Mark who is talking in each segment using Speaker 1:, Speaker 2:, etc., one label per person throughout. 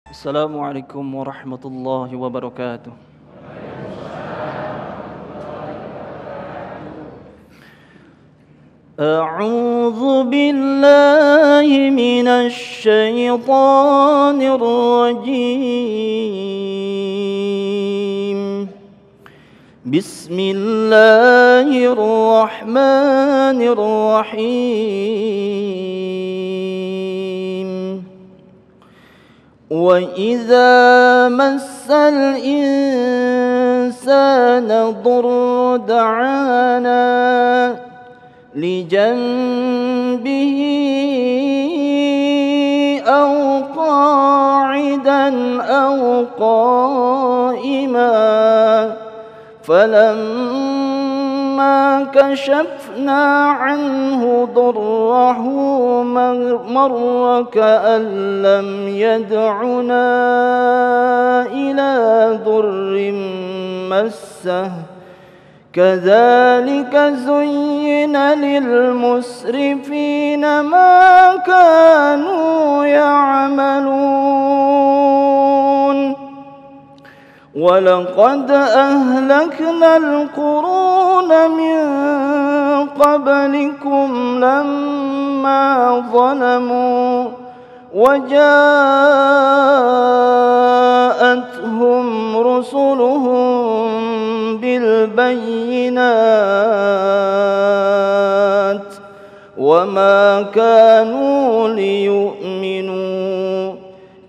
Speaker 1: Assalamualaikum warahmatullahi wabarakatuh. أعوذ بالله من الشيطان الرجيم. بسم الله الرحمن الرحيم. وإذا مس الإنسان ضر دعانا لجنبه أو قاعدا أو قائما فلما كشفنا عنه ضره مر كأن لم يدعنا إلى ضر مسه كذلك زين للمسرفين ما كانوا يعملون ولقد أهلكنا القرون من قبلكم لما ظلموا وجاءتهم رسلهم بالبينات وما كانوا ليؤمنوا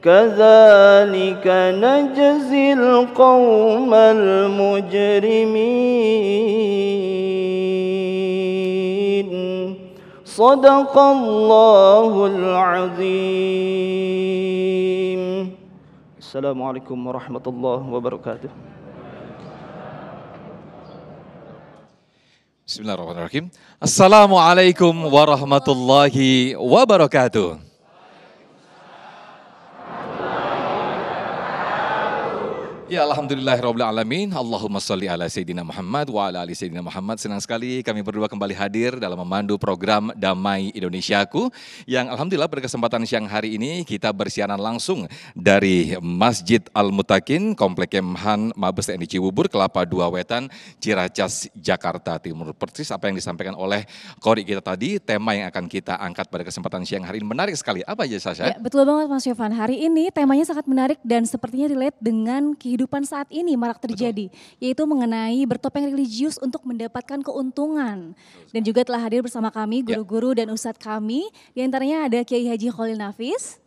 Speaker 1: كذلك نجزي القوم المجرمين صدق الله العظيم. Assalamualaikum warahmatullahi wabarakatuh.
Speaker 2: Bismillahirrahmanirrahim. Assalamualaikum warahmatullahi wabarakatuh. Ya alhamdulillahirabbil alamin. Allahumma shalli ala sayyidina Muhammad wa ala ali sayyidina Muhammad. Senang sekali kami berdua kembali hadir dalam memandu program Damai Indonesiaku yang alhamdulillah pada kesempatan siang hari ini kita bersiaran langsung dari Masjid Al-Mutakin, Komplek Kemhan Mabes TNI Cibubur, Kelapa II Wetan, Ciracas, Jakarta Timur. Persis apa yang disampaikan oleh Qori kita tadi, tema yang akan kita angkat pada kesempatan siang hari ini menarik sekali. Apa aja Sasha?
Speaker 3: Ya, betul banget Mas Yofan. Hari ini temanya sangat menarik dan sepertinya relate dengan kehidupan saat ini marak terjadi, yaitu mengenai bertopeng religius untuk mendapatkan keuntungan. Dan juga telah hadir bersama kami guru-guru dan ustadz kami, di antaranya ada Kiai Haji Khalil Nafis.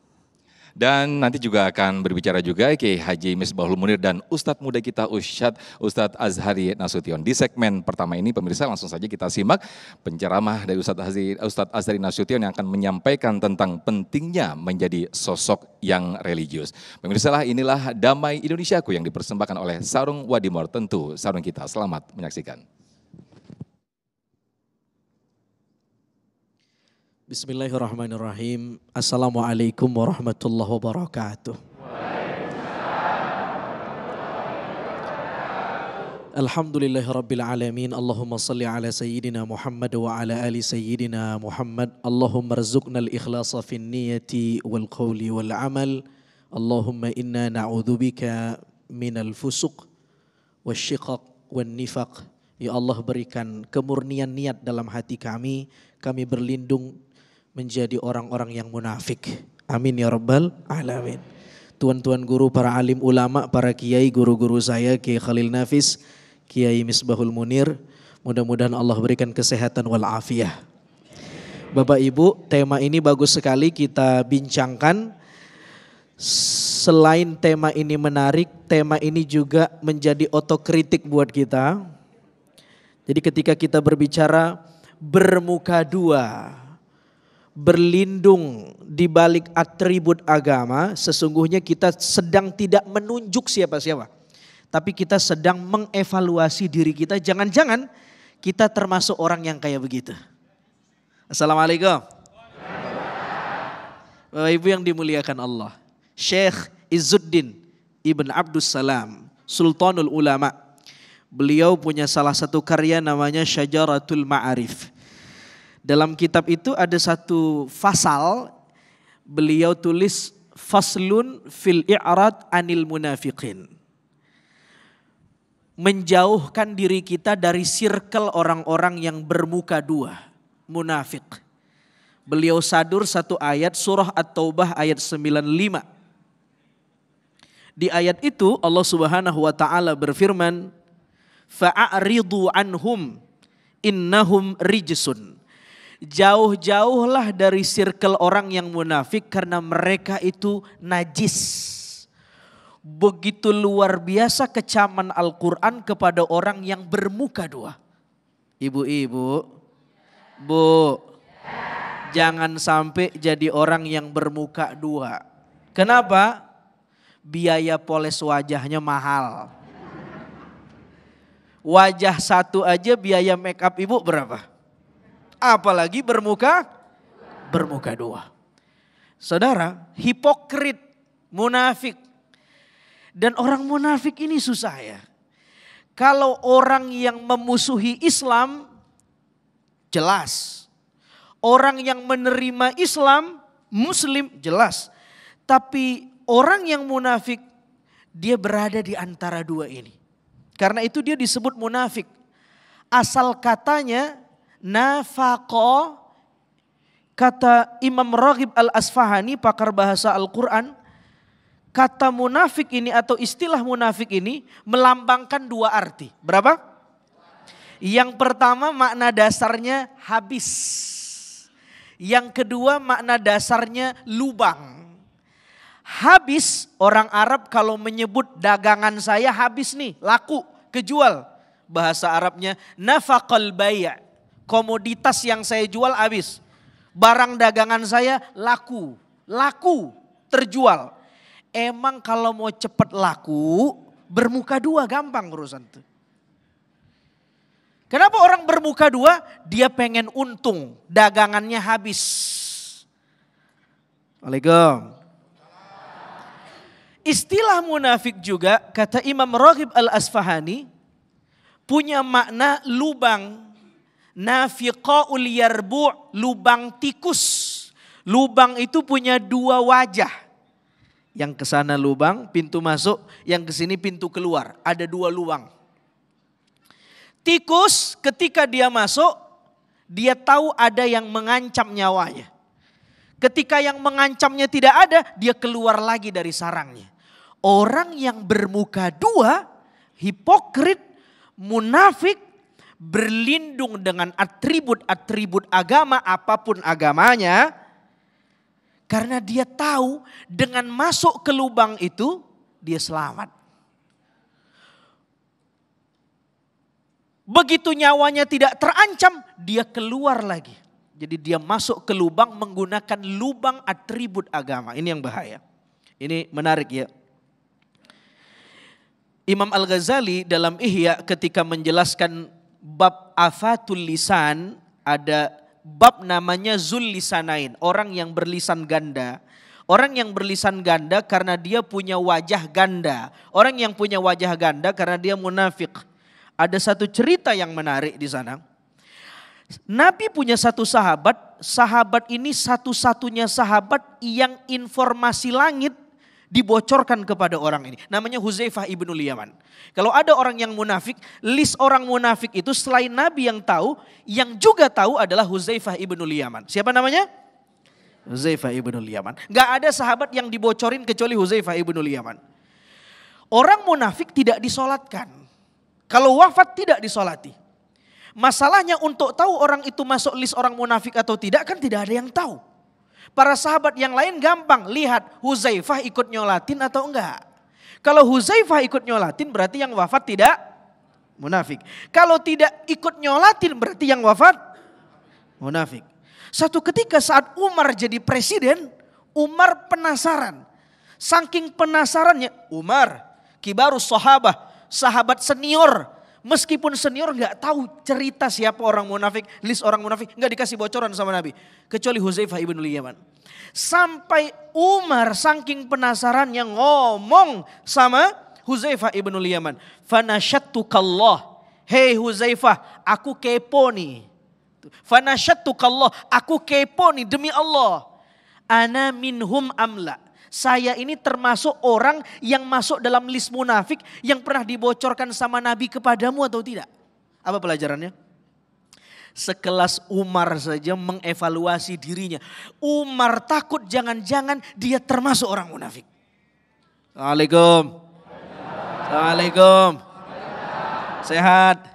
Speaker 2: Dan nanti juga akan berbicara juga Kiai Haji Misbahul Munir dan Ustadz muda kita Ustadz Azhari Nasution. Di segmen pertama ini pemirsa langsung saja kita simak penceramah dari Ustadz Azhari Nasution yang akan menyampaikan tentang pentingnya menjadi sosok yang religius. Pemirsa lah inilah Damai Indonesiaku yang dipersembahkan oleh Sarung Wadimor, tentu sarung kita. Selamat menyaksikan.
Speaker 4: Bismillahirrahmanirrahim. Assalamualaikum warahmatullahi wabarakatuh. Alhamdulillahirabbil alamin. Allahumma salli ala sayyidina Muhammad wa ala ali sayyidina Muhammad. Allahumma rzuqnal ikhlasa fin niyati wal qawli wal amal. Allahumma inna na'udzubika minal fusuq wasyiqaq wan nifaq. Ya Allah, berikan kemurnian niat dalam hati kami. Kami berlindung menjadi orang-orang yang munafik. Amin ya rabbal alamin. Tuan-tuan guru, para alim ulama, para kiai, guru-guru saya, Kiai Khalil Nafis, Kiai Misbahul Munir, mudah-mudahan Allah berikan kesehatan wal afiyah. Bapak Ibu, tema ini bagus sekali kita bincangkan. Selain tema ini menarik, tema ini juga menjadi otokritik buat kita. Jadi ketika kita berbicara bermuka dua, berlindung di balik atribut agama, sesungguhnya kita sedang tidak menunjuk siapa-siapa. Tapi kita sedang mengevaluasi diri kita, jangan-jangan kita termasuk orang yang kayak begitu. Assalamualaikum. Bapak Ibu yang dimuliakan Allah. Syekh Izzuddin Ibn Abdus Salam, Sultanul Ulama. Beliau punya salah satu karya namanya Syajaratul Ma'arif. Dalam kitab itu ada satu fasal, beliau tulis faslun fil i'rad anil munafiqin. Menjauhkan diri kita dari circle orang-orang yang bermuka dua, munafik. Beliau sadur satu ayat surah At-Taubah ayat 95. Di ayat itu Allah Subhanahu wa taala berfirman, fa'aridu anhum innahum rijsun. Jauh-jauhlah dari circle orang yang munafik karena mereka itu najis. Begitu luar biasa kecaman Al-Quran kepada orang yang bermuka dua. Ibu-ibu, Bu, jangan sampai jadi orang yang bermuka dua. Kenapa? Biaya poles wajahnya mahal. Wajah satu aja biaya make up ibu berapa? Apalagi bermuka dua. Saudara, hipokrit, munafik. Dan orang munafik ini susah ya. Kalau orang yang memusuhi Islam, jelas. Orang yang menerima Islam, Muslim, jelas. Tapi orang yang munafik, dia berada di antara dua ini. Karena itu dia disebut munafik. Asal katanya nafaqo, kata Imam Raghib Al-Asfahani, pakar bahasa Al-Quran, kata munafik ini atau istilah munafik ini melambangkan dua arti. Berapa? Yang pertama makna dasarnya habis. Yang kedua makna dasarnya lubang. Habis, orang Arab kalau menyebut dagangan saya habis nih, laku, kejual. Bahasa Arabnya nafaqal bay', komoditas yang saya jual habis. Barang dagangan saya laku, terjual. Emang kalau mau cepat laku, bermuka dua gampang urusan itu. Kenapa orang bermuka dua? Dia pengen untung, dagangannya habis. Waalaikumsalam. Istilah munafik juga kata Imam Raghib Al-Asfahani punya makna lubang. Nafiqaul yarbu', lubang tikus. Lubang itu punya dua wajah. Yang ke sana lubang, pintu masuk, yang ke sini pintu keluar. Ada dua lubang. Tikus ketika dia masuk, dia tahu ada yang mengancam nyawanya. Ketika yang mengancamnya tidak ada, dia keluar lagi dari sarangnya. Orang yang bermuka dua, hipokrit, munafik, berlindung dengan atribut-atribut agama, apapun agamanya. Karena dia tahu dengan masuk ke lubang itu, dia selamat. Begitu nyawanya tidak terancam, dia keluar lagi. Jadi dia masuk ke lubang menggunakan lubang atribut agama. Ini yang bahaya. Ini menarik ya. Imam Al-Ghazali dalam Ihya ketika menjelaskan bab afatul lisan, ada bab namanya zul lisanain, orang yang berlisan ganda. Orang yang berlisan ganda karena dia punya wajah ganda. Orang yang punya wajah ganda karena dia munafik. Ada satu cerita yang menarik di sana. Nabi punya satu sahabat, sahabat ini satu-satunya sahabat yang informasi langit dibocorkan kepada orang ini. Namanya Huzaifah ibnul Yaman. Kalau ada orang yang munafik, list orang munafik itu selain Nabi yang juga tahu adalah Huzaifah ibnul Yaman. Siapa namanya? Huzaifah ibnul Yaman. Gak ada sahabat yang dibocorin kecuali Huzaifah ibnul Yaman. Orang munafik tidak disolatkan. Kalau wafat tidak disolati. Masalahnya untuk tahu orang itu masuk list orang munafik atau tidak kan tidak ada yang tahu. Para sahabat yang lain gampang lihat Huzaifah ikut nyolatin atau enggak. Kalau Huzaifah ikut nyolatin berarti yang wafat tidak munafik. Kalau tidak ikut nyolatin berarti yang wafat munafik. Satu ketika saat Umar jadi presiden, Umar penasaran. Saking penasarannya, Umar, kibarus sahabah, sahabat senior. Meskipun senior gak tahu cerita siapa orang munafik, list orang munafik, gak dikasih bocoran sama Nabi. Kecuali Huzaifah ibnul Yaman. Sampai Umar saking penasarannya ngomong sama Huzaifah ibnul Yaman. Fanasyattukallah, hei Huzaifah, aku kepo nih. Fanasyattukallah, aku kepo nih demi Allah. Ana minhum amla. saya ini termasuk orang yang masuk dalam list munafik yang pernah dibocorkan sama Nabi kepadamu atau tidak? Apa pelajarannya? Sekelas Umar saja mengevaluasi dirinya. Umar takut jangan-jangan dia termasuk orang munafik. Assalamualaikum. Assalamualaikum. Sehat.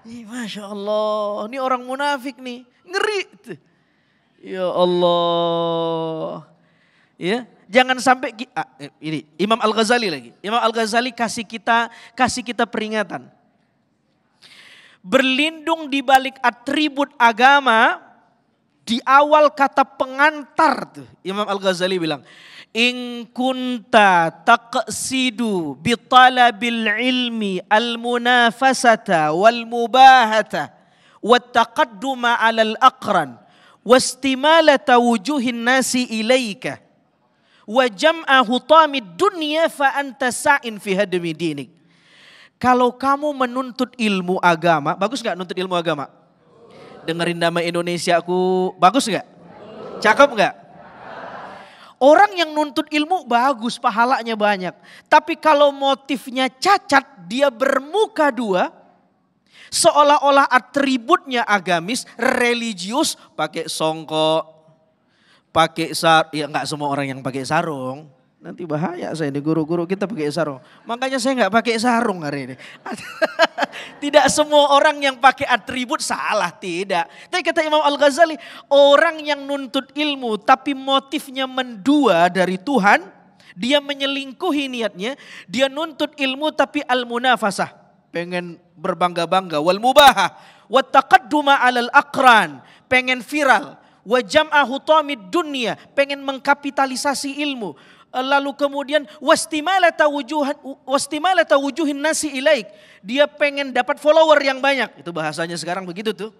Speaker 4: Masya Allah, ini orang munafik nih, ngeri. Ya Allah. Ya, jangan sampai ini Imam Al-Ghazali lagi. Imam Al-Ghazali kasih kita peringatan. Berlindung di balik atribut agama di awal kata pengantar tuh. Imam Al-Ghazali bilang, in kunta taqsidu bi talabil ilmi al munafasata wal mubahata wat taqadduma 'ala al aqran wastimalata wujuhin nasi ilaika wa jam'a hutamid dunya fa anta sa'in fi hadmi dinik. Kalau kamu menuntut ilmu agama, bagus enggak nuntut ilmu agama? Dengerin Damai Indonesia aku, bagus enggak? Cakep enggak? Orang yang nuntut ilmu bagus, pahalanya banyak. Tapi kalau motifnya cacat, dia bermuka dua, seolah-olah atributnya agamis, religius, pakai songkok, pakai ya enggak semua orang yang pakai sarung. Nanti bahaya saya nih, guru-guru kita pakai sarung. Makanya saya enggak pakai sarung hari ini. Tidak semua orang yang pakai atribut salah, tidak. Tapi kata Imam Al-Ghazali, orang yang nuntut ilmu tapi motifnya mendua dari Tuhan, dia menyelingkuhi niatnya, dia nuntut ilmu tapi al-munafasah, pengen berbangga-bangga, wal mubaha, wa taqadduma 'alal aqran, pengen viral, wa jam'a hutamid dunya, pengen mengkapitalisasi ilmu. Lalu kemudian wastimalata wujuhin nasi ilaik. Dia pengen dapat follower yang banyak. Itu bahasanya sekarang begitu tuh.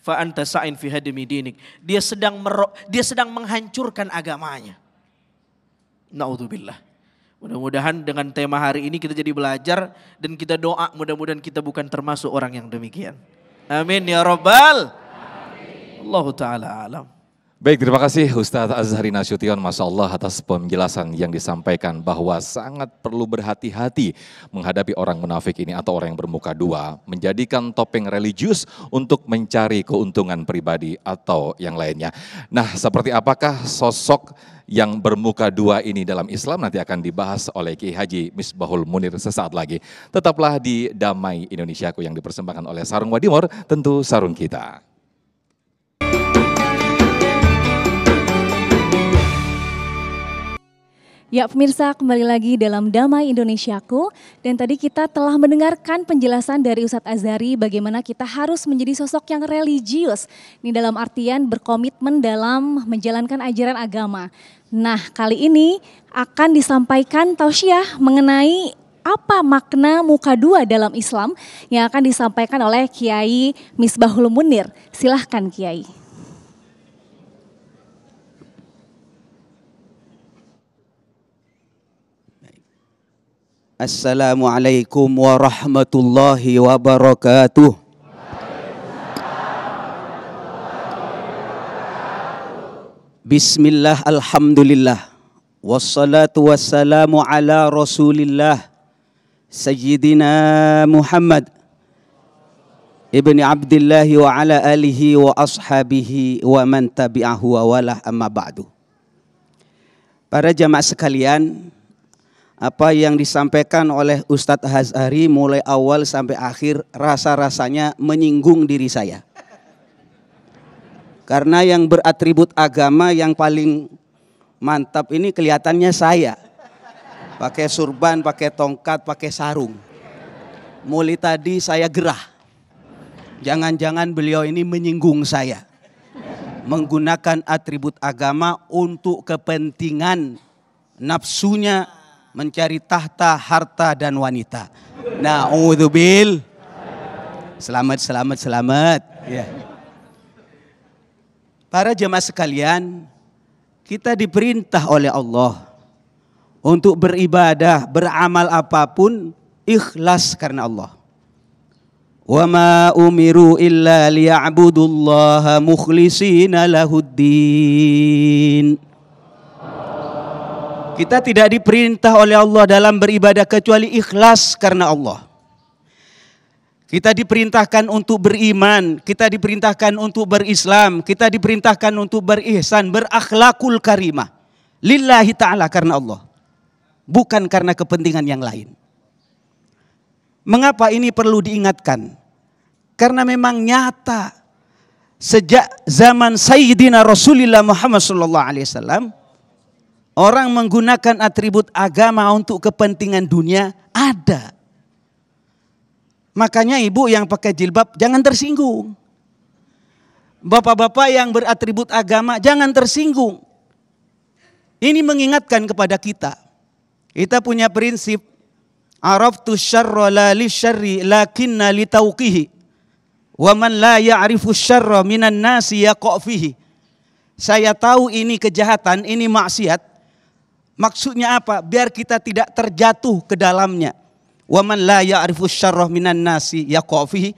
Speaker 4: Fa anta sa'in fi hadmi dinik. Dia sedang menghancurkan agamanya. Naudzubillah. Mudah-mudahan dengan tema hari ini kita jadi belajar dan kita doa mudah-mudahan kita bukan termasuk orang yang demikian. Amin ya rabbal. Allahu taala alam.
Speaker 2: Baik, terima kasih Ustadz Azhari Nasution, Masya Allah atas penjelasan yang disampaikan bahwa sangat perlu berhati-hati menghadapi orang munafik ini atau orang yang bermuka dua, menjadikan topeng religius untuk mencari keuntungan pribadi atau yang lainnya. Nah, seperti apakah sosok yang bermuka dua ini dalam Islam nanti akan dibahas oleh Kiai Haji Misbahul Munir sesaat lagi. Tetaplah di Damai Indonesiaku yang dipersembahkan oleh Sarung Wadimor, tentu sarung kita.
Speaker 3: Ya pemirsa, kembali lagi dalam Damai Indonesiaku, dan tadi kita telah mendengarkan penjelasan dari Ustadz Azhari bagaimana kita harus menjadi sosok yang religius. Ini dalam artian berkomitmen dalam menjalankan ajaran agama. Nah, kali ini akan disampaikan tausiah mengenai apa makna muka dua dalam Islam yang akan disampaikan oleh Kiai Misbahul Munir. Silahkan Kiai.
Speaker 5: Assalamualaikum warahmatullahi wabarakatuh. Bismillah, alhamdulillah. Wassalatu wassalamu ala rasulillah. Sayyidina Muhammad ibni Abdillahi wa ala alihi wa ashabihi wa man tabi'ahu wa walah amma ba'du. Para jamaah sekalian, apa yang disampaikan oleh Ustadz Azhari mulai awal sampai akhir rasa-rasanya menyinggung diri saya. Karena yang beratribut agama yang paling mantap ini kelihatannya saya. Pakai surban, pakai tongkat, pakai sarung. Mulai tadi saya gerah. Jangan-jangan beliau ini menyinggung saya. Menggunakan atribut agama untuk kepentingan nafsunya, mencari tahta, harta dan wanita. Na'udzubil. Selamat. Ya. Para jemaah sekalian, kita diperintah oleh Allah untuk beribadah, beramal apapun ikhlas karena Allah. Wa ma umiru illa liya'budullaha mukhlishina lahuddin. Kita tidak diperintah oleh Allah dalam beribadah kecuali ikhlas karena Allah. Kita diperintahkan untuk beriman, kita diperintahkan untuk berislam, kita diperintahkan untuk berihsan, berakhlakul karimah. Lillahi ta'ala karena Allah. Bukan karena kepentingan yang lain. Mengapa ini perlu diingatkan? Karena memang nyata sejak zaman Sayyidina Rasulullah Muhammad SAW, orang menggunakan atribut agama untuk kepentingan dunia ada. Makanya ibu yang pakai jilbab jangan tersinggung. Bapak-bapak yang beratribut agama jangan tersinggung. Ini mengingatkan kepada kita. Kita punya prinsip araftu syarra la li syarri lakinna li tauqihi wa man la ya'rifu syarra minan nasi yaqa' fihi. Saya tahu ini kejahatan, ini maksiat. Maksudnya apa? Biar kita tidak terjatuh ke dalamnya. Wa man la ya'rifu syarra minan nasi yaqa' fihi.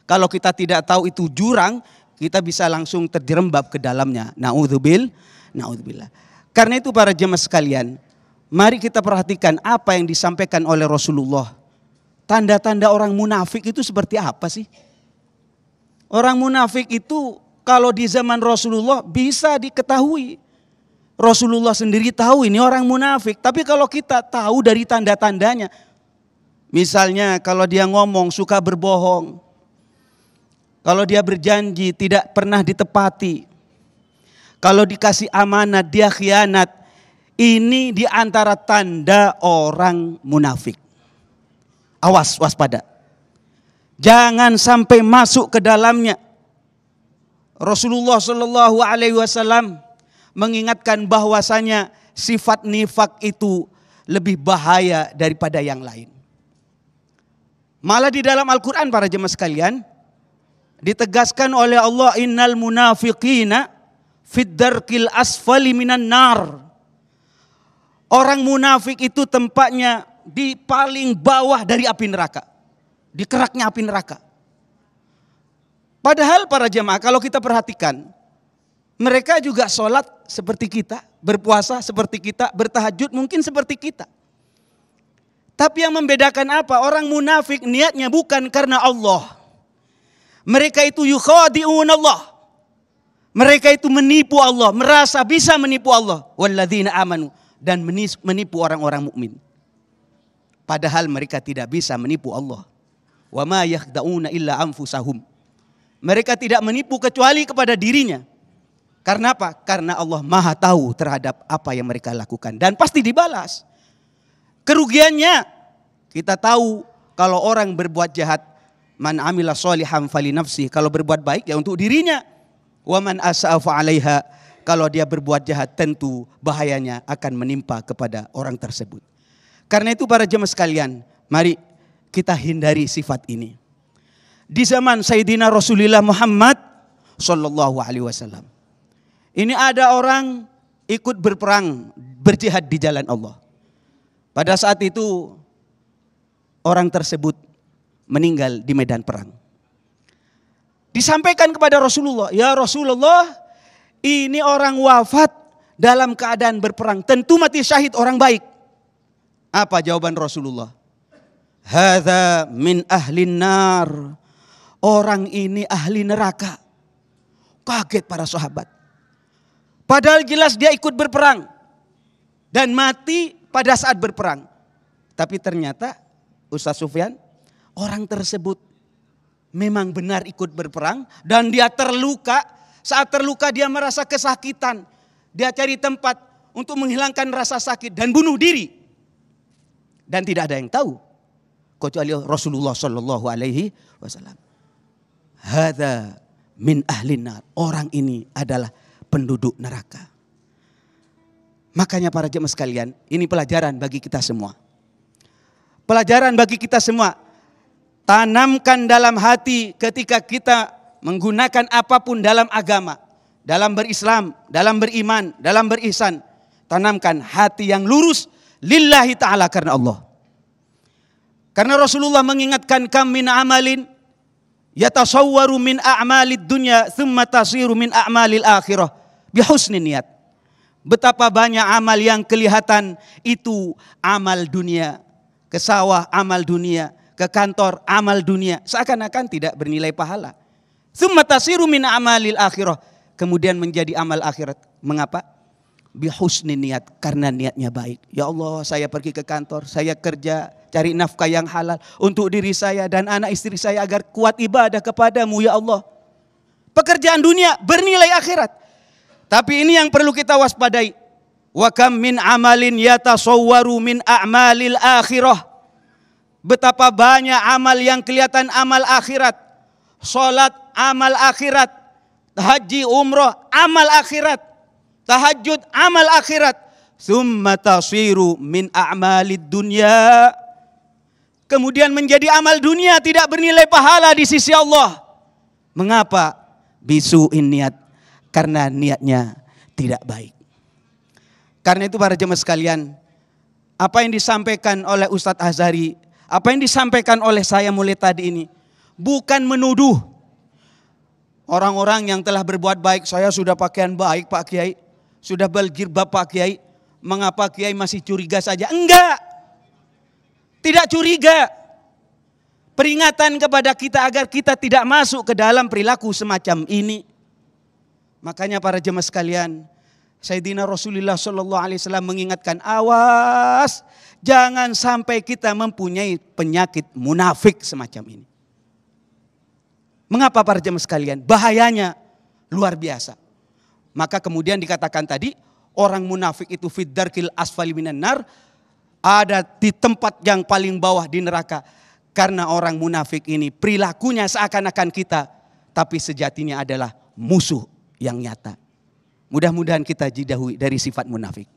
Speaker 5: Kalau kita tidak tahu itu jurang, kita bisa langsung terjerembab ke dalamnya. Naudzubillah. Karena itu para jemaah sekalian, mari kita perhatikan apa yang disampaikan oleh Rasulullah. Tanda-tanda orang munafik itu seperti apa sih? Orang munafik itu kalau di zaman Rasulullah bisa diketahui. Rasulullah sendiri tahu ini orang munafik. Tapi kalau kita tahu dari tanda-tandanya. Misalnya kalau dia ngomong suka berbohong. Kalau dia berjanji tidak pernah ditepati. Kalau dikasih amanat dia khianat. Ini di antara tanda orang munafik. Awas, waspada. Jangan sampai masuk ke dalamnya. Rasulullah Shallallahu Alaihi Wasallam mengingatkan bahwasanya sifat nifak itu lebih bahaya daripada yang lain. Malah di dalam Al-Quran para jemaah sekalian ditegaskan oleh Allah, innal munafiqina fid darkil asfali minan nar. Orang munafik itu tempatnya di paling bawah dari api neraka. Di keraknya api neraka. Padahal para jemaah kalau kita perhatikan, mereka juga sholat seperti kita, berpuasa seperti kita, bertahajud mungkin seperti kita. Tapi yang membedakan apa? Orang munafik niatnya bukan karena Allah. Mereka itu yukhadi'un Allah. Mereka itu menipu Allah, merasa bisa menipu Allah. Walladzina amanu, dan menipu orang-orang mukmin. Padahal mereka tidak bisa menipu Allah. Wa ma yakhda'una illa anfusahum. Mereka tidak menipu kecuali kepada dirinya. Karena apa? Karena Allah Maha tahu terhadap apa yang mereka lakukan dan pasti dibalas. Kerugiannya kita tahu kalau orang berbuat jahat, man amila sholihan fali nafsi, kalau berbuat baik ya untuk dirinya. Wa man asa'a fa 'alaiha, kalau dia berbuat jahat tentu bahayanya akan menimpa kepada orang tersebut. Karena itu para jemaah sekalian, mari kita hindari sifat ini. Di zaman Sayyidina Rasulullah Muhammad Sallallahu Alaihi Wasallam, ini ada orang ikut berperang, berjihad di jalan Allah. Pada saat itu orang tersebut meninggal di medan perang. Disampaikan kepada Rasulullah, ya Rasulullah, ini orang wafat dalam keadaan berperang. Tentu mati syahid orang baik. Apa jawaban Rasulullah? Hadza min ahlin nar. Orang ini ahli neraka. Kaget para sahabat. Padahal jelas dia ikut berperang. Dan mati pada saat berperang. Tapi ternyata Ustaz Sufyan, orang tersebut memang benar ikut berperang. Dan dia terluka. Saat terluka dia merasa kesakitan. Dia cari tempat untuk menghilangkan rasa sakit dan bunuh diri. Dan tidak ada yang tahu kecuali Rasulullah Shallallahu Alaihi Wasallam. Hadza min ahlin nar. Orang ini adalah penduduk neraka. Makanya para jemaah sekalian, ini pelajaran bagi kita semua. Pelajaran bagi kita semua. Tanamkan dalam hati ketika kita menggunakan apapun dalam agama, dalam berislam, dalam beriman, dalam berihsan. Tanamkan hati yang lurus lillahi ta'ala karena Allah. Karena Rasulullah mengingatkan kam min amalin yatasawwaru min a'malid dunya thumma tasiru min a'malil akhirah bihusni niat. Betapa banyak amal yang kelihatan itu amal dunia. Ke sawah amal dunia, ke kantor amal dunia. Seakan-akan tidak bernilai pahala. Tsumma tasiru min amalil akhirah. Kemudian menjadi amal akhirat. Mengapa? Bihusni niat, karena niatnya baik. Ya Allah, saya pergi ke kantor, saya kerja, cari nafkah yang halal untuk diri saya dan anak istri saya agar kuat ibadah kepadamu ya Allah. Pekerjaan dunia bernilai akhirat. Tapi ini yang perlu kita waspadai. Wa kam min amalin yatasawwaru min a'malil akhirah. Betapa banyak amal yang kelihatan amal akhirat. Salat amal akhirat. Haji umrah amal akhirat. Tahajud amal akhirat. Tsumma tasiru min a'malid dunya. Kemudian menjadi amal dunia tidak bernilai pahala di sisi Allah. Mengapa? Bisu'in niat. Karena niatnya tidak baik. Karena itu para jemaah sekalian, apa yang disampaikan oleh Ustadz Azhari, apa yang disampaikan oleh saya mulai tadi ini, bukan menuduh orang-orang yang telah berbuat baik. Saya sudah pakaian baik Pak Kiai, sudah berjilbab Pak Kiai, mengapa Kiai masih curiga saja? Enggak, tidak curiga. Peringatan kepada kita agar kita tidak masuk ke dalam perilaku semacam ini. Makanya para jemaah sekalian, Sayyidina Rasulullah SAW mengingatkan, awas jangan sampai kita mempunyai penyakit munafik semacam ini. Mengapa para jemaah sekalian? Bahayanya luar biasa. Maka kemudian dikatakan tadi, orang munafik itu fid darkil asfali minan nar, ada di tempat yang paling bawah di neraka. Karena orang munafik ini perilakunya seakan-akan kita, tapi sejatinya adalah musuh yang nyata. Mudah-mudahan kita jauhi dari sifat munafik.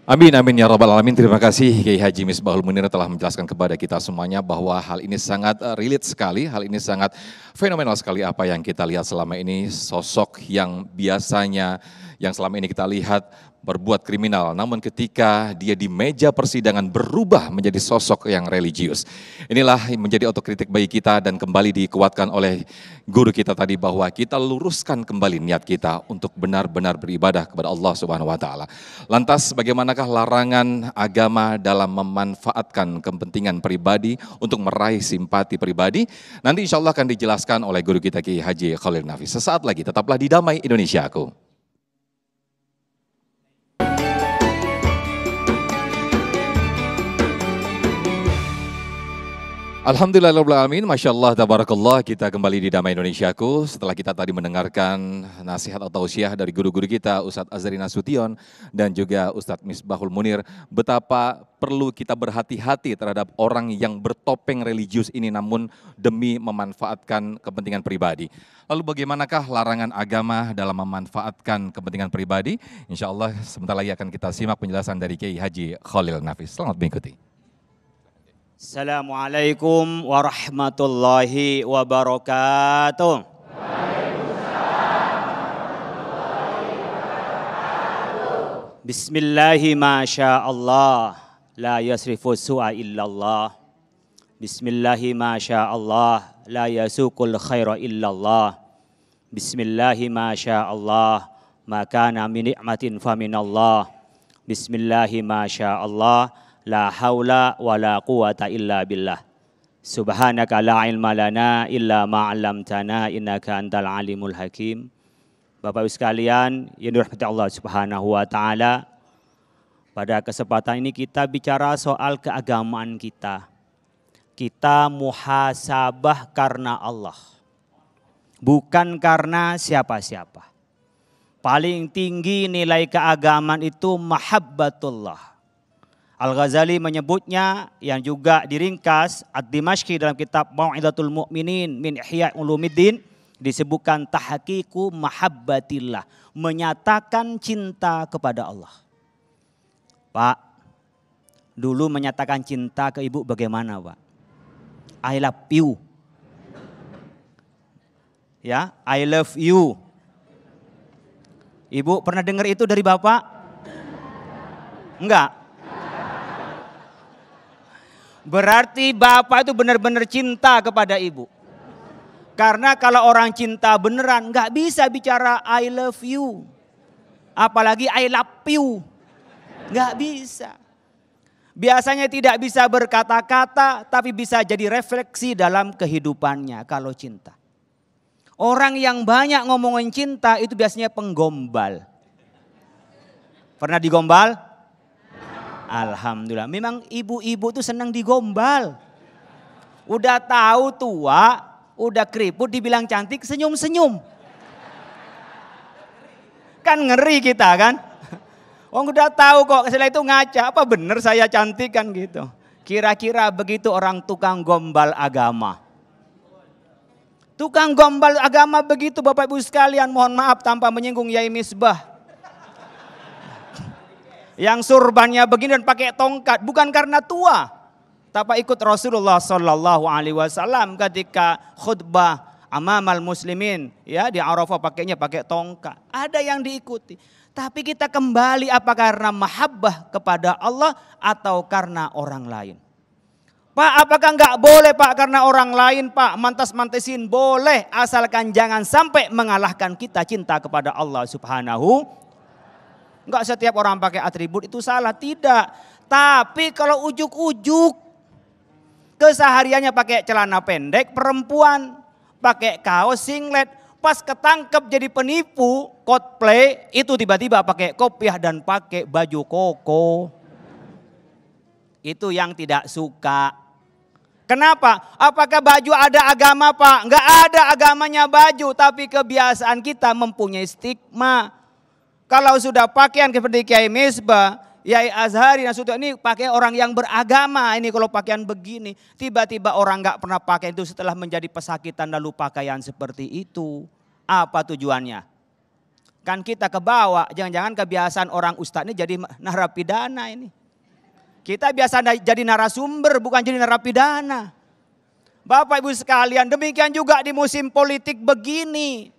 Speaker 2: Amin, amin ya rabbal alamin. Terima kasih Kiai Haji Misbahul Munir telah menjelaskan kepada kita semuanya bahwa hal ini sangat relate sekali, hal ini sangat fenomenal sekali apa yang kita lihat selama ini. Sosok yang biasanya, yang selama ini kita lihat berbuat kriminal, namun ketika dia di meja persidangan berubah menjadi sosok yang religius. Inilah menjadi otokritik bagi kita dan kembali dikuatkan oleh guru kita tadi bahwa kita luruskan kembali niat kita untuk benar-benar beribadah kepada Allah Subhanahu wa taala. Lantas bagaimanakah larangan agama dalam memanfaatkan kepentingan pribadi untuk meraih simpati pribadi? Nanti insya Allah akan dijelaskan oleh guru kita Kiai Haji Khalil Nafis. Sesaat lagi tetaplah di Damai Indonesiaku. Alhamdulillahirrahmanirrahim, Masya Allah, tabarakallah, kita kembali di Damai Indonesiaku. Setelah kita tadi mendengarkan nasihat atau tausiah dari guru-guru kita, Ustadz Azhari Nasution dan juga Ustadz Misbahul Munir, betapa perlu kita berhati-hati terhadap orang yang bertopeng religius ini namun demi memanfaatkan kepentingan pribadi. Lalu bagaimanakah larangan agama dalam memanfaatkan kepentingan pribadi? Insya Allah sebentar lagi akan kita simak penjelasan dari Kiai Haji Khalil Nafis. Selamat mengikuti.
Speaker 6: Assalamualaikum warahmatullahi wabarakatuh. Bismillahi masya Allah, la yasrifu su'a illallah. Bismillahi masya Allah, la yasukul khaira illallah. Bismillahi masya Allah, makana min ni'matin faminallah. Bismillahi masya Allah, la haula wa la quwata illa billah. Subhanaka la ilma lana illa ma'alamtana innaka antal alimul hakim. Bapak Ibu sekalian yang dirahmati Allah Subhanahu wa taala, pada kesempatan ini kita bicara soal keagamaan kita. Kita muhasabah karena Allah, bukan karena siapa-siapa. Paling tinggi nilai keagamaan itu mahabbatullah. Al-Ghazali menyebutnya yang juga diringkas Ad-Dimashqi dalam kitab Mau'izatul Mu'minin min Ihya' Ulumiddin, disebutkan tahqiqu mahabbatillah, menyatakan cinta kepada Allah. Pak, dulu menyatakan cinta ke ibu bagaimana, Pak? I love you. Ya, I love you. Ibu pernah dengar itu dari Bapak? Enggak. Berarti Bapak itu benar-benar cinta kepada ibu. Karena kalau orang cinta beneran nggak bisa bicara I love you. Apalagi I love you. Nggak bisa. Biasanya tidak bisa berkata-kata, tapi bisa jadi refleksi dalam kehidupannya kalau cinta. Orang yang banyak ngomongin cinta itu biasanya penggombal. Pernah digombal? Alhamdulillah. Memang ibu-ibu tuh senang digombal. Udah tahu tua, udah keriput dibilang cantik, senyum-senyum. Kan ngeri kita kan. Udah tahu kok, setelah itu ngaca, apa bener saya cantik kan gitu. Kira-kira begitu orang tukang gombal agama. Tukang gombal agama begitu Bapak Ibu sekalian, mohon maaf tanpa menyinggung Yai Misbah. Yang surbannya begini dan pakai tongkat, bukan karena tua. Tapi ikut Rasulullah SAW ketika khutbah amamal muslimin. Ya di Arafah pakainya pakai tongkat. Ada yang diikuti. Tapi kita kembali apa karena mahabbah kepada Allah atau karena orang lain. Pak, apakah enggak boleh Pak karena orang lain Pak? Mantas-mantesin boleh, asalkan jangan sampai mengalahkan kita cinta kepada Allah Subhanahu. Enggak setiap orang pakai atribut itu salah, tidak. Tapi kalau ujuk-ujuk kesehariannya pakai celana pendek perempuan, pakai kaos singlet, pas ketangkep jadi penipu cosplay itu tiba-tiba pakai kopiah dan pakai baju koko. Itu yang tidak suka. Kenapa? Apakah baju ada agama Pak? Enggak ada agamanya baju, tapi kebiasaan kita mempunyai stigma. Kalau sudah pakaian seperti Kiai Misbah, Yai Azhari, Nasution ini pakai orang yang beragama. Ini kalau pakaian begini, tiba-tiba orang nggak pernah pakai itu setelah menjadi pesakitan lalu pakaian seperti itu. Apa tujuannya? Kan kita kebawa, jangan-jangan kebiasaan orang ustadz ini jadi narapidana ini. Kita biasa jadi narasumber bukan jadi narapidana. Bapak Ibu sekalian, demikian juga di musim politik begini.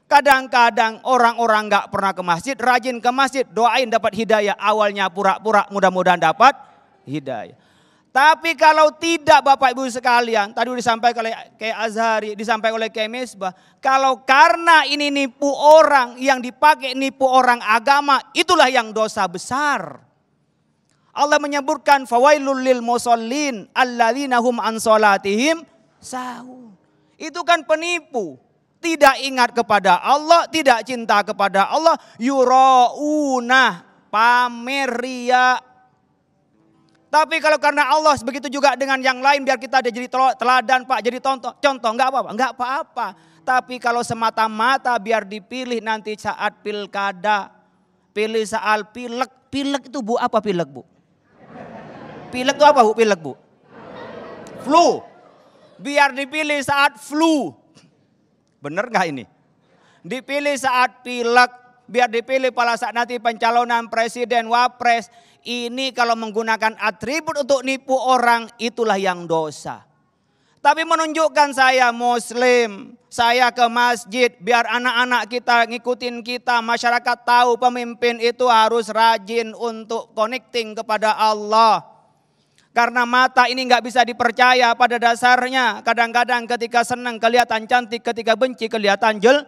Speaker 6: Kadang-kadang orang-orang gak pernah ke masjid, rajin ke masjid, doain dapat hidayah. Awalnya pura-pura, mudah-mudahan dapat hidayah. Tapi kalau tidak Bapak Ibu sekalian, tadi disampaikan oleh Kiai Azhari, disampaikan oleh Kiai Misbah. Kalau karena ini nipu orang, yang dipakai nipu orang agama, itulah yang dosa besar. Allah menyebutkan fawailul lil musallin alladzina hum an salatihim sahun. Itu kan penipu. Tidak ingat kepada Allah, tidak cinta kepada Allah, yurauna, pamer ria. Tapi kalau karena Allah, begitu juga dengan yang lain, biar kita ada jadi teladan Pak, jadi contoh, enggak apa-apa, enggak apa-apa. Tapi kalau semata-mata biar dipilih nanti saat pilkada, pilih saat pilek, pilek itu Bu, apa pilek Bu? Pilek itu apa Bu, pilek Bu? Flu, biar dipilih saat flu. Benar nggak ini? Dipilih saat pilek, biar dipilih pada saat nanti pencalonan presiden, wapres. Ini kalau menggunakan atribut untuk nipu orang, itulah yang dosa. Tapi menunjukkan saya muslim, saya ke masjid, biar anak-anak kita ngikutin kita. Masyarakat tahu pemimpin itu harus rajin untuk connecting kepada Allah. Karena mata ini nggak bisa dipercaya pada dasarnya. Kadang-kadang ketika senang kelihatan cantik, ketika benci kelihatan jel.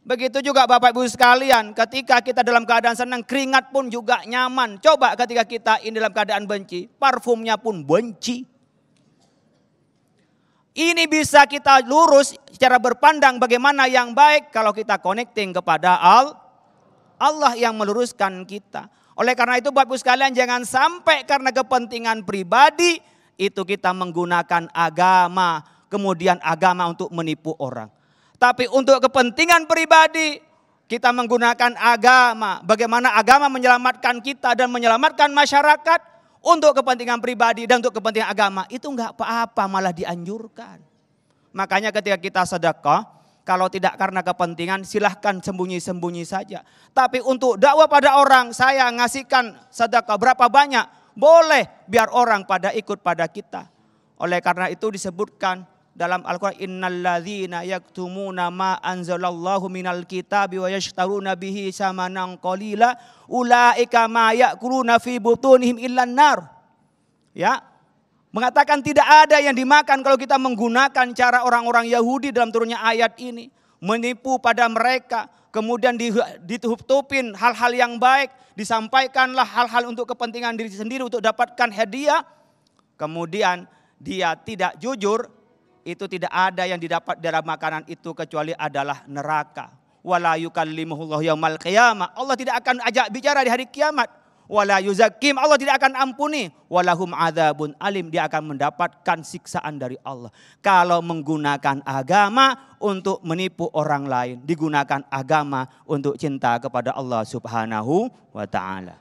Speaker 6: Begitu juga Bapak Ibu sekalian, ketika kita dalam keadaan senang, keringat pun juga nyaman. Coba ketika kita ini dalam keadaan benci, parfumnya pun benci. Ini bisa kita lurus secara berpandang bagaimana yang baik kalau kita connecting kepada Allah yang meluruskan kita. Oleh karena itu Bapak Ibu sekalian, jangan sampai karena kepentingan pribadi itu kita menggunakan agama, kemudian agama untuk menipu orang. Tapi untuk kepentingan pribadi kita menggunakan agama, bagaimana agama menyelamatkan kita dan menyelamatkan masyarakat untuk kepentingan pribadi dan untuk kepentingan agama, itu enggak apa-apa, malah dianjurkan. Makanya ketika kita sedekah, kalau tidak karena kepentingan silahkan sembunyi-sembunyi saja. Tapi untuk dakwah pada orang, saya ngasihkan sedekah berapa banyak, boleh biar orang pada ikut pada kita. Oleh karena itu disebutkan dalam Al-Quran, innalladzina yaktumuna ma anzalallahu minal kitabi wa yashtaruna bihi samanan qalila ulaika ma yakuluna fi butunihim illan nar. Ya, mengatakan tidak ada yang dimakan kalau kita menggunakan cara orang-orang Yahudi dalam turunnya ayat ini. Menipu pada mereka kemudian ditutup-tutupin hal-hal yang baik, disampaikanlah hal-hal untuk kepentingan diri sendiri untuk dapatkan hadiah, kemudian dia tidak jujur, itu tidak ada yang didapat dari makanan itu kecuali adalah neraka. Wala yukallimuhullahu yaumal qiyamah. Allah tidak akan ajak bicara di hari kiamat. Wala yuzakkim, Allah tidak akan ampuni. Walahum adzabun alim, dia akan mendapatkan siksaan dari Allah. Kalau menggunakan agama untuk menipu orang lain, digunakan agama untuk cinta kepada Allah Subhanahu wa taala.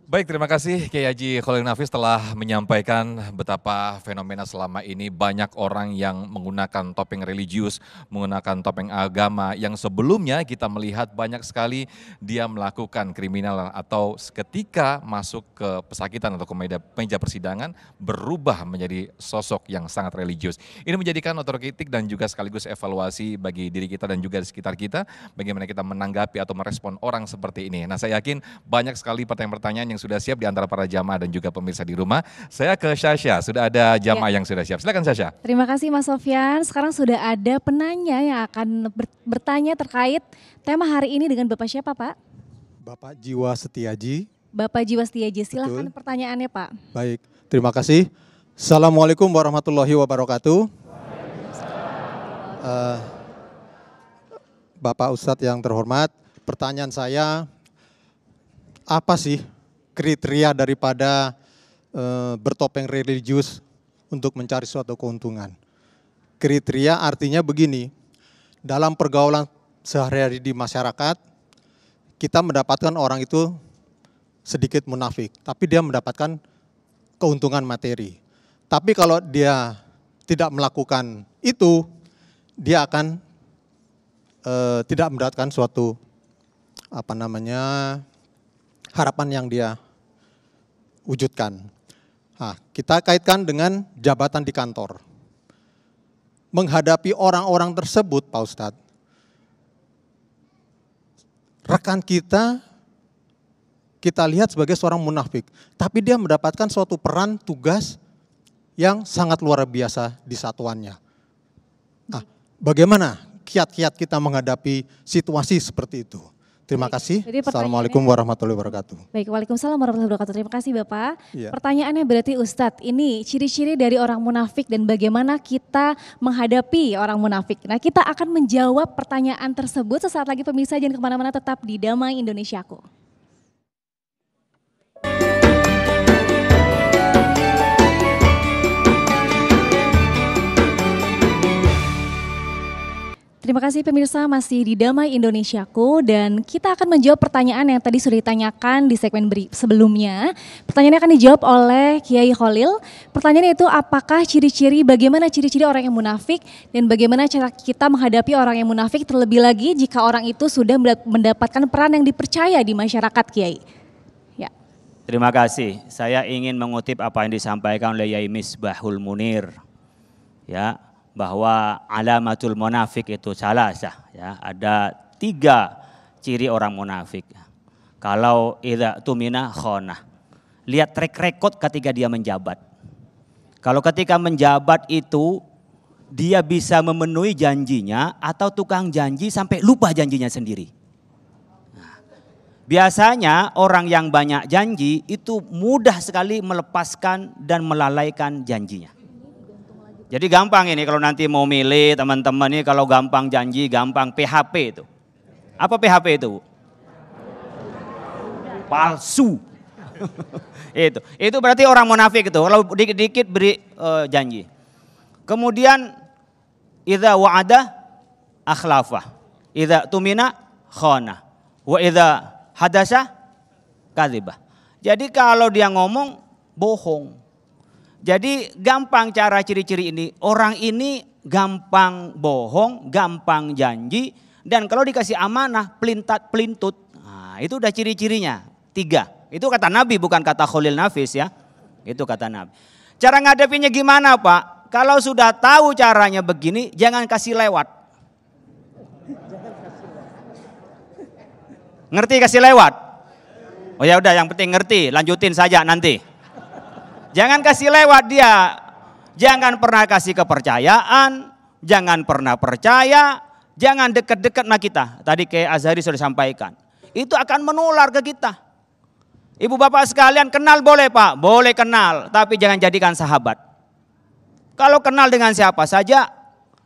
Speaker 2: Baik, terima kasih Kiai Haji Khalil Nafis telah menyampaikan betapa fenomena selama ini banyak orang yang menggunakan topeng religius, menggunakan topeng agama yang sebelumnya kita melihat banyak sekali dia melakukan kriminal atau ketika masuk ke pesakitan atau ke meja persidangan berubah menjadi sosok yang sangat religius. Ini menjadikan otokritik dan juga sekaligus evaluasi bagi diri kita dan juga di sekitar kita bagaimana kita menanggapi atau merespon orang seperti ini. Nah, saya yakin banyak sekali pertanyaan-pertanyaan yang sudah siap di antara para jamaah dan juga pemirsa di rumah. Saya ke Syasha, sudah ada jamaah yang sudah siap. Silakan Syasha.
Speaker 3: Terima kasih Mas Sofyan. Sekarang sudah ada penanya yang akan bertanya terkait tema hari ini dengan Bapak siapa Pak?
Speaker 7: Bapak Jiwa Setiaji.
Speaker 3: Bapak Jiwa Setiaji, silahkan pertanyaannya Pak.
Speaker 7: Baik, terima kasih. Assalamualaikum warahmatullahi wabarakatuh. Bapak Ustadz yang terhormat, pertanyaan saya, apa sih kriteria daripada bertopeng religius untuk mencari suatu keuntungan? Kriteria artinya begini, dalam pergaulan sehari-hari di masyarakat, kita mendapatkan orang itu sedikit munafik, tapi dia mendapatkan keuntungan materi. Tapi kalau dia tidak melakukan itu, dia akan tidak mendapatkan suatu harapan yang dia wujudkan. Nah, kita kaitkan dengan jabatan di kantor. Menghadapi orang-orang tersebut, Pak Ustadz, rekan kita lihat sebagai seorang munafik, tapi dia mendapatkan suatu peran tugas yang sangat luar biasa di satuannya. Nah, bagaimana kiat-kiat kita menghadapi situasi seperti itu? Terima kasih. Assalamualaikum warahmatullahi wabarakatuh.
Speaker 3: Baik, waalaikumsalam warahmatullahi wabarakatuh. Terima kasih Bapak.
Speaker 7: Ya.
Speaker 3: Pertanyaannya berarti Ustadz, ini ciri-ciri dari orang munafik dan bagaimana kita menghadapi orang munafik. Nah, kita akan menjawab pertanyaan tersebut sesaat lagi pemirsa, jangan kemana-mana, tetap di Damai Indonesiaku. Terima kasih pemirsa, masih di Damai Indonesiaku dan kita akan menjawab pertanyaan yang tadi sudah ditanyakan di segmen sebelumnya. Pertanyaannya akan dijawab oleh Kiai Khalil. Pertanyaannya itu apakah bagaimana ciri-ciri orang yang munafik dan bagaimana cara kita menghadapi orang yang munafik, terlebih lagi jika orang itu sudah mendapatkan peran yang dipercaya di masyarakat, Kiai. Ya.
Speaker 6: Terima kasih. Saya ingin mengutip apa yang disampaikan oleh Yai Misbahul Munir. Ya. Bahwa alamatul munafik itu salah ya, ada 3 ciri orang munafik. Kalau idza tumina khonah, lihat track record ketika dia menjabat. Kalau ketika menjabat itu dia bisa memenuhi janjinya atau tukang janji sampai lupa janjinya sendiri. Nah, biasanya orang yang banyak janji itu mudah sekali melepaskan dan melalaikan janjinya. Jadi gampang ini kalau nanti mau milih teman-teman ini, kalau gampang janji, gampang PHP itu. Apa PHP itu? Palsu. Itu berarti orang munafik itu. Kalau dikit-dikit beri janji. Kemudian idza wa'ada akhlafa, idza tumina khana, wa idza hadasa kadzibah. Jadi kalau dia ngomong bohong. Jadi gampang cara ciri-ciri ini. Orang ini gampang bohong, gampang janji, dan kalau dikasih amanah pelintut. Nah, itu udah ciri-cirinya 3. Itu kata Nabi, bukan kata Khalil Nafis ya. Itu kata Nabi. Cara ngadepinnya gimana Pak? Kalau sudah tahu caranya begini, jangan kasih lewat. Ngerti kasih lewat? Oh ya udah, yang penting ngerti, lanjutin saja nanti. Jangan kasih lewat dia. Jangan pernah kasih kepercayaan. Jangan pernah percaya, jangan dekat-dekat sama kita. Tadi kayak Azhari sudah sampaikan. Itu akan menular ke kita. Ibu bapak sekalian, kenal boleh Pak? Boleh kenal, tapi jangan jadikan sahabat. Kalau kenal dengan siapa saja,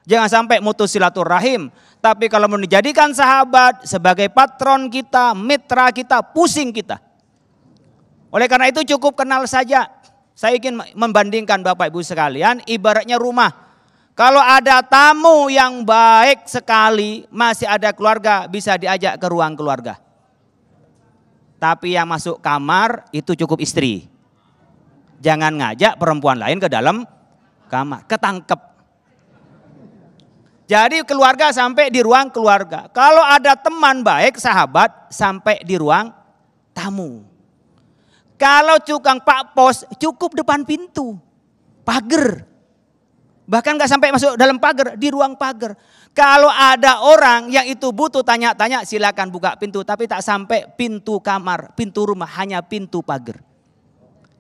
Speaker 6: jangan sampai mutus silaturahim. Tapi kalau menjadikan sahabat sebagai patron kita, mitra kita, pusing kita. Oleh karena itu cukup kenal saja. Saya ingin membandingkan bapak ibu sekalian, ibaratnya rumah. Kalau ada tamu yang baik sekali, masih ada keluarga, bisa diajak ke ruang keluarga. Tapi yang masuk kamar itu cukup istri. Jangan ngajak perempuan lain ke dalam kamar, ketangkep. Jadi keluarga sampai di ruang keluarga. Kalau ada teman baik, sahabat, sampai di ruang tamu. Kalau tukang pak pos, cukup depan pintu, pagar. Bahkan gak sampai masuk dalam pagar, di ruang pagar. Kalau ada orang yang itu butuh tanya-tanya, silakan buka pintu. Tapi tak sampai pintu kamar, pintu rumah, hanya pintu pagar.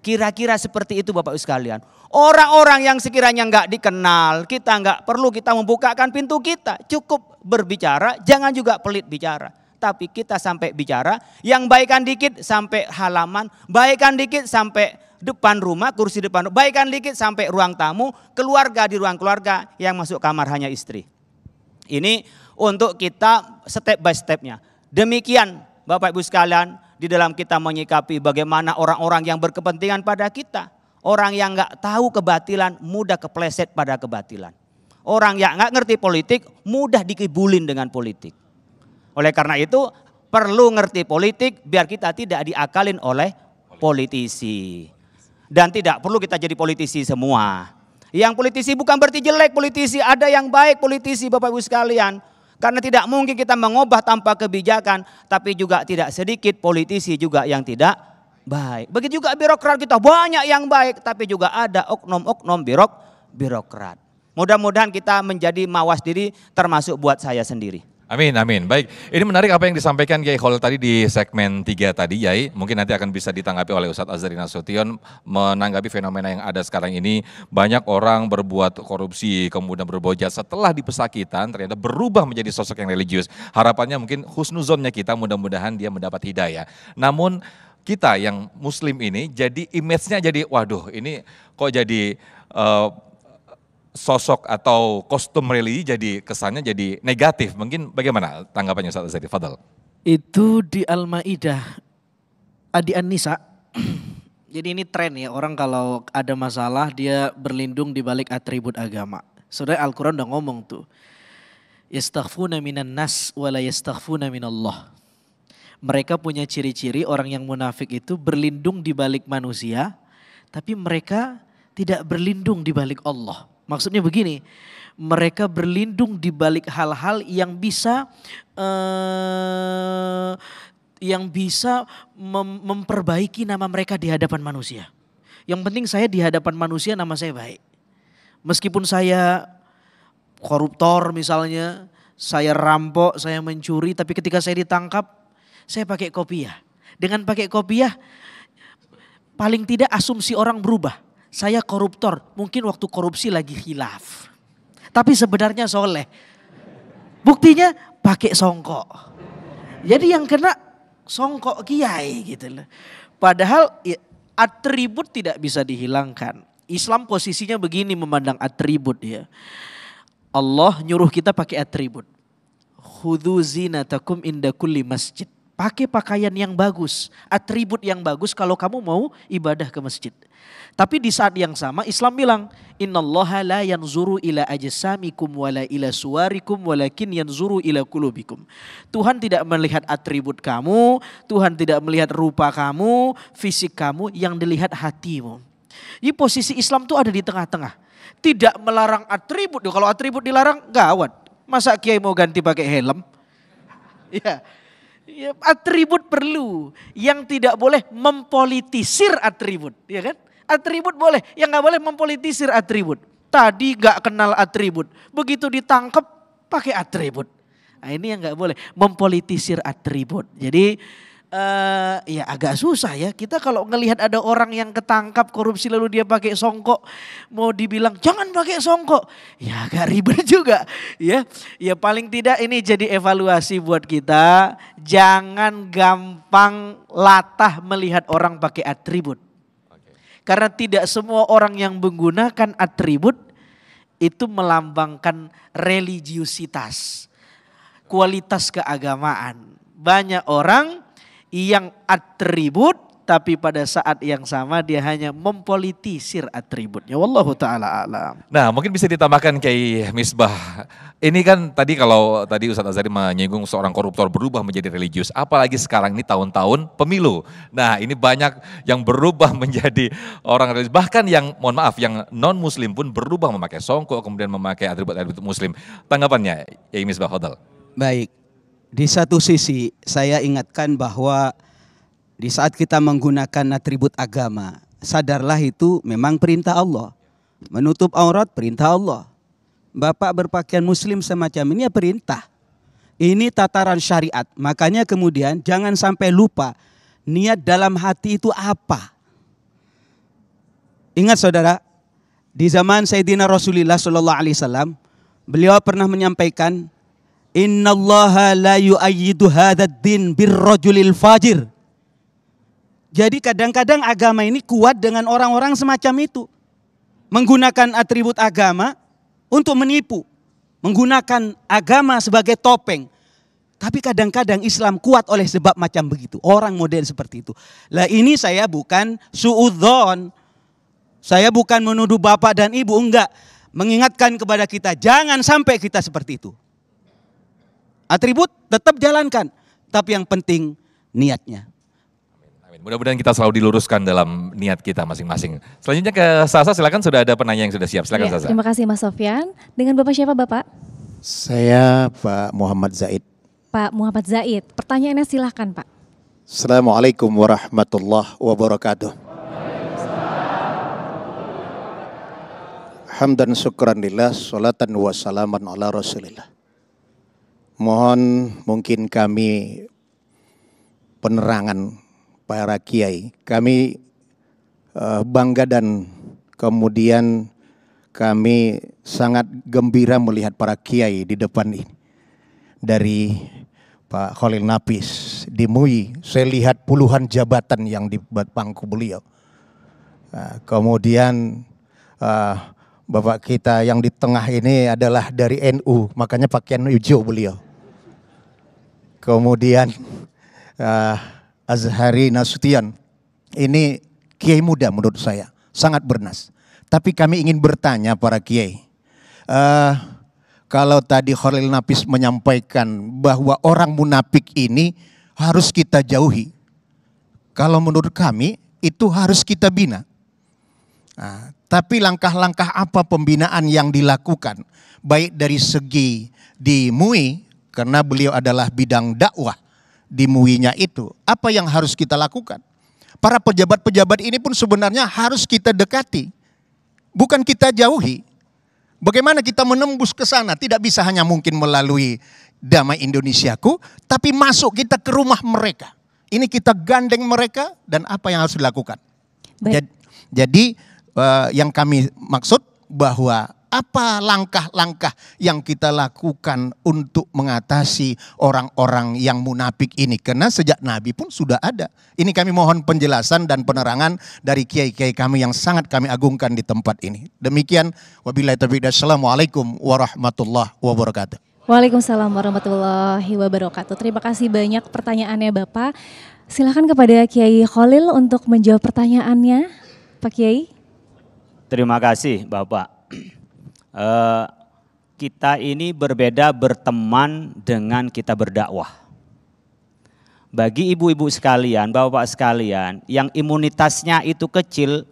Speaker 6: Kira-kira seperti itu Bapak Ibu sekalian. Orang-orang yang sekiranya gak dikenal, kita gak perlu kita membukakan pintu kita. Cukup berbicara, jangan juga pelit bicara. Tapi kita sampai bicara, yang baikan dikit sampai halaman, baikan dikit sampai depan rumah, kursi depan, baikan dikit sampai ruang tamu, keluarga di ruang keluarga, yang masuk kamar hanya istri. Ini untuk kita step by stepnya. Demikian Bapak Ibu sekalian, di dalam kita menyikapi bagaimana orang-orang yang berkepentingan pada kita. Orang yang gak tahu kebatilan, mudah kepleset pada kebatilan. Orang yang gak ngerti politik, mudah dikibulin dengan politik. Oleh karena itu, perlu ngerti politik biar kita tidak diakalin oleh politisi. Dan tidak perlu kita jadi politisi semua. Yang politisi bukan berarti jelek politisi, ada yang baik politisi Bapak Ibu sekalian. Karena tidak mungkin kita mengubah tanpa kebijakan, tapi juga tidak sedikit politisi juga yang tidak baik. Begitu juga birokrat kita, banyak yang baik, tapi juga ada oknum-oknum birokrat. Mudah-mudahan kita menjadi mawas diri, termasuk buat saya sendiri.
Speaker 2: Amin, amin. Baik, ini menarik apa yang disampaikan Kiai Khalil tadi di segmen 3 tadi, Yai. Mungkin nanti akan bisa ditanggapi oleh Ustadz Azhari Nasution menanggapi fenomena yang ada sekarang ini. Banyak orang berbuat korupsi, kemudian berbuat jahat setelah dipesakitan, ternyata berubah menjadi sosok yang religius. Harapannya mungkin husnuzonnya kita, mudah-mudahan dia mendapat hidayah. Namun kita yang muslim ini jadi image-nya jadi, waduh ini kok jadi sosok atau kostum religi jadi kesannya jadi negatif. Mungkin bagaimana tanggapannya Ustaz Azhari? Fadal.
Speaker 4: Itu di Al-Maidah, di An-Nisa. Jadi ini tren ya, orang kalau ada masalah dia berlindung di balik atribut agama. Saudara Al-Quran udah ngomong tuh. Yastaghfuna minan nas wa la yastaghfuna minallah. Mereka punya ciri-ciri orang yang munafik itu berlindung di balik manusia, tapi mereka tidak berlindung di balik Allah. Maksudnya begini, mereka berlindung di balik hal-hal yang bisa memperbaiki nama mereka di hadapan manusia. Yang penting saya di hadapan manusia nama saya baik. Meskipun saya koruptor misalnya, saya rampok, saya mencuri, tapi ketika saya ditangkap, saya pakai kopiah. Dengan pakai kopiah, paling tidak asumsi orang berubah. Saya koruptor, mungkin waktu korupsi lagi khilaf. Tapi sebenarnya soleh. Buktinya pakai songkok. Jadi yang kena songkok kiai gitu loh. Padahal atribut tidak bisa dihilangkan. Islam posisinya begini memandang atribut ya. Allah nyuruh kita pakai atribut. Khudhu zinatakum inda kulli masjid. Pakai pakaian yang bagus, atribut yang bagus kalau kamu mau ibadah ke masjid. Tapi di saat yang sama Islam bilang, innallaha la yanzuru ila ajsamikum wala ila suwarikum walakin yanzuru ila qulubikum. Tuhan tidak melihat atribut kamu, Tuhan tidak melihat rupa kamu, fisik kamu, yang dilihat hatimu. Jadi posisi Islam tuh ada di tengah-tengah. Tidak melarang atribut, kalau atribut dilarang gawat. Masa kiai mau ganti pakai helm? Ya. Ya, atribut perlu, yang tidak boleh mempolitisir atribut, ya kan? Atribut boleh, yang nggak boleh mempolitisir atribut. Tadi nggak kenal atribut, begitu ditangkap pakai atribut. Nah, ini yang nggak boleh, mempolitisir atribut. Jadi Ya agak susah ya. Kita kalau ngelihat ada orang yang ketangkap korupsi lalu dia pakai songkok, mau dibilang jangan pakai songkok, ya agak ribet juga. Ya paling tidak ini jadi evaluasi buat kita. Jangan gampang latah melihat orang pakai atribut. Karena tidak semua orang yang menggunakan atribut itu melambangkan religiusitas, kualitas keagamaan. Banyak orang yang atribut tapi pada saat yang sama dia hanya mempolitisir atributnya. Wallahu ta'ala alam.
Speaker 2: Nah, mungkin bisa ditambahkan Kiai Misbah. Ini kan tadi kalau tadi Ustadz Azhari menyinggung seorang koruptor berubah menjadi religius. Apalagi sekarang ini tahun-tahun pemilu. Nah, ini banyak yang berubah menjadi orang religius. Bahkan yang, mohon maaf, yang non-muslim pun berubah memakai songkok, kemudian memakai atribut-atribut muslim. Tanggapannya, Kiai Misbah, fadhal.
Speaker 5: Baik, di satu sisi saya ingatkan bahwa di saat kita menggunakan atribut agama, sadarlah itu memang perintah Allah. Menutup aurat perintah Allah. Bapak berpakaian muslim semacam ini ya perintah. Ini tataran syariat. Makanya kemudian jangan sampai lupa niat dalam hati itu apa. Ingat saudara, di zaman Sayyidina Rasulullah SAW, beliau pernah menyampaikan, Innallaha la yu'ayyidu hadzal din birrajulil fajir. Jadi kadang-kadang agama ini kuat dengan orang-orang semacam itu. Menggunakan atribut agama untuk menipu. Menggunakan agama sebagai topeng. Tapi kadang-kadang Islam kuat oleh sebab macam begitu. Orang model seperti itu. Lah ini saya bukan suudzon. Saya bukan menuduh bapak dan ibu, enggak. Mengingatkan kepada kita, jangan sampai kita seperti itu. Atribut tetap jalankan, tapi yang penting niatnya.
Speaker 2: Amin. Mudah-mudahan kita selalu diluruskan dalam niat kita masing-masing. Selanjutnya ke Sasa, silakan, sudah ada penanya yang sudah siap. Silakan Sasa.
Speaker 3: Terima kasih Mas Sofyan. Dengan Bapak siapa Bapak?
Speaker 8: Saya Pak Muhammad Zaid.
Speaker 3: Pak Muhammad Zaid. Pertanyaannya silahkan Pak.
Speaker 8: Assalamualaikum warahmatullahi wabarakatuh. Hamdan syukran lillah, salatan wa salaman ala rasulillah. Mohon mungkin kami penerangan para kiai. Kami bangga dan kemudian kami sangat gembira melihat para kiai di depan ini. Dari Pak Khalil Nafis di MUI, saya lihat puluhan jabatan yang di bangku beliau. Kemudian Bapak kita yang di tengah ini adalah dari NU, makanya pakaian hijau beliau. Kemudian Azhari Nasution, ini kiai muda menurut saya, sangat bernas. Tapi kami ingin bertanya para kiai, kalau tadi Khalil Nafis menyampaikan bahwa orang munafik ini harus kita jauhi. Kalau menurut kami itu harus kita bina. Tapi langkah-langkah apa pembinaan yang dilakukan, baik dari segi di MUI, karena beliau adalah bidang dakwah di MUI-nya itu, apa yang harus kita lakukan? Para pejabat-pejabat ini pun sebenarnya harus kita dekati, bukan kita jauhi. Bagaimana kita menembus ke sana? Tidak bisa hanya mungkin melalui Damai Indonesiaku, tapi masuk kita ke rumah mereka. Ini kita gandeng mereka dan apa yang harus dilakukan. Jadi yang kami maksud bahwa apa langkah-langkah yang kita lakukan untuk mengatasi orang-orang yang munafik ini. Karena sejak Nabi pun sudah ada. Ini kami mohon penjelasan dan penerangan dari kiai-kiai kami yang sangat kami agungkan di tempat ini. Demikian, wabillahi taufiq. Assalamualaikum warahmatullahi wabarakatuh.
Speaker 3: Waalaikumsalam warahmatullahi wabarakatuh. Terima kasih banyak pertanyaannya Bapak. Silakan kepada Kiai Khalil untuk menjawab pertanyaannya, Pak Kiai.
Speaker 6: Terima kasih Bapak. Kita ini berbeda berteman dengan kita berdakwah. Bagi ibu-ibu sekalian, bapak sekalian, yang imunitasnya itu kecil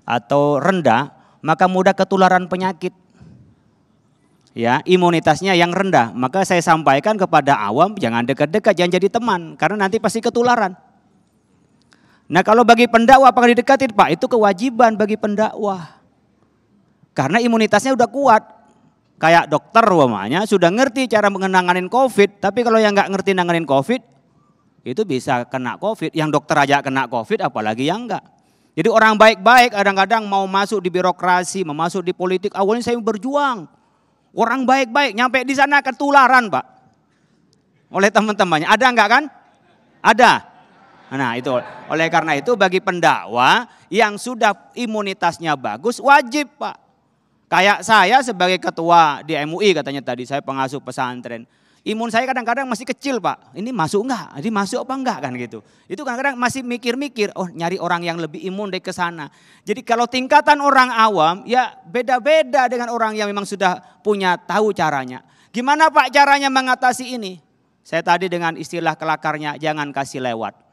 Speaker 6: atau rendah, maka mudah ketularan penyakit. Ya, imunitasnya yang rendah, maka saya sampaikan kepada awam, jangan dekat-dekat, jangan jadi teman, karena nanti pasti ketularan. Nah kalau bagi pendakwah apakah didekatin Pak? Itu kewajiban bagi pendakwah. Karena imunitasnya udah kuat. Kayak dokter umpamanya sudah ngerti cara mengenanganin COVID. Tapi kalau yang nggak ngerti nanganin COVID, itu bisa kena COVID. Yang dokter aja kena COVID, apalagi yang enggak. Jadi orang baik-baik kadang-kadang mau masuk di birokrasi, mau masuk di politik, awalnya saya berjuang. Orang baik-baik nyampe di sana ketularan Pak. Oleh teman-temannya. Ada enggak kan? Ada. Nah itu, oleh karena itu bagi pendakwa yang sudah imunitasnya bagus wajib Pak. Kayak saya sebagai ketua di MUI katanya tadi, saya pengasuh pesantren. Imun saya kadang-kadang masih kecil Pak, ini masuk enggak? Ini masuk apa enggak kan gitu. Itu kadang-kadang masih mikir-mikir, oh nyari orang yang lebih imun dari ke sana. Jadi kalau tingkatan orang awam ya beda-beda dengan orang yang memang sudah punya tahu caranya. Gimana Pak caranya mengatasi ini? Saya tadi dengan istilah kelakarnya jangan kasih lewat.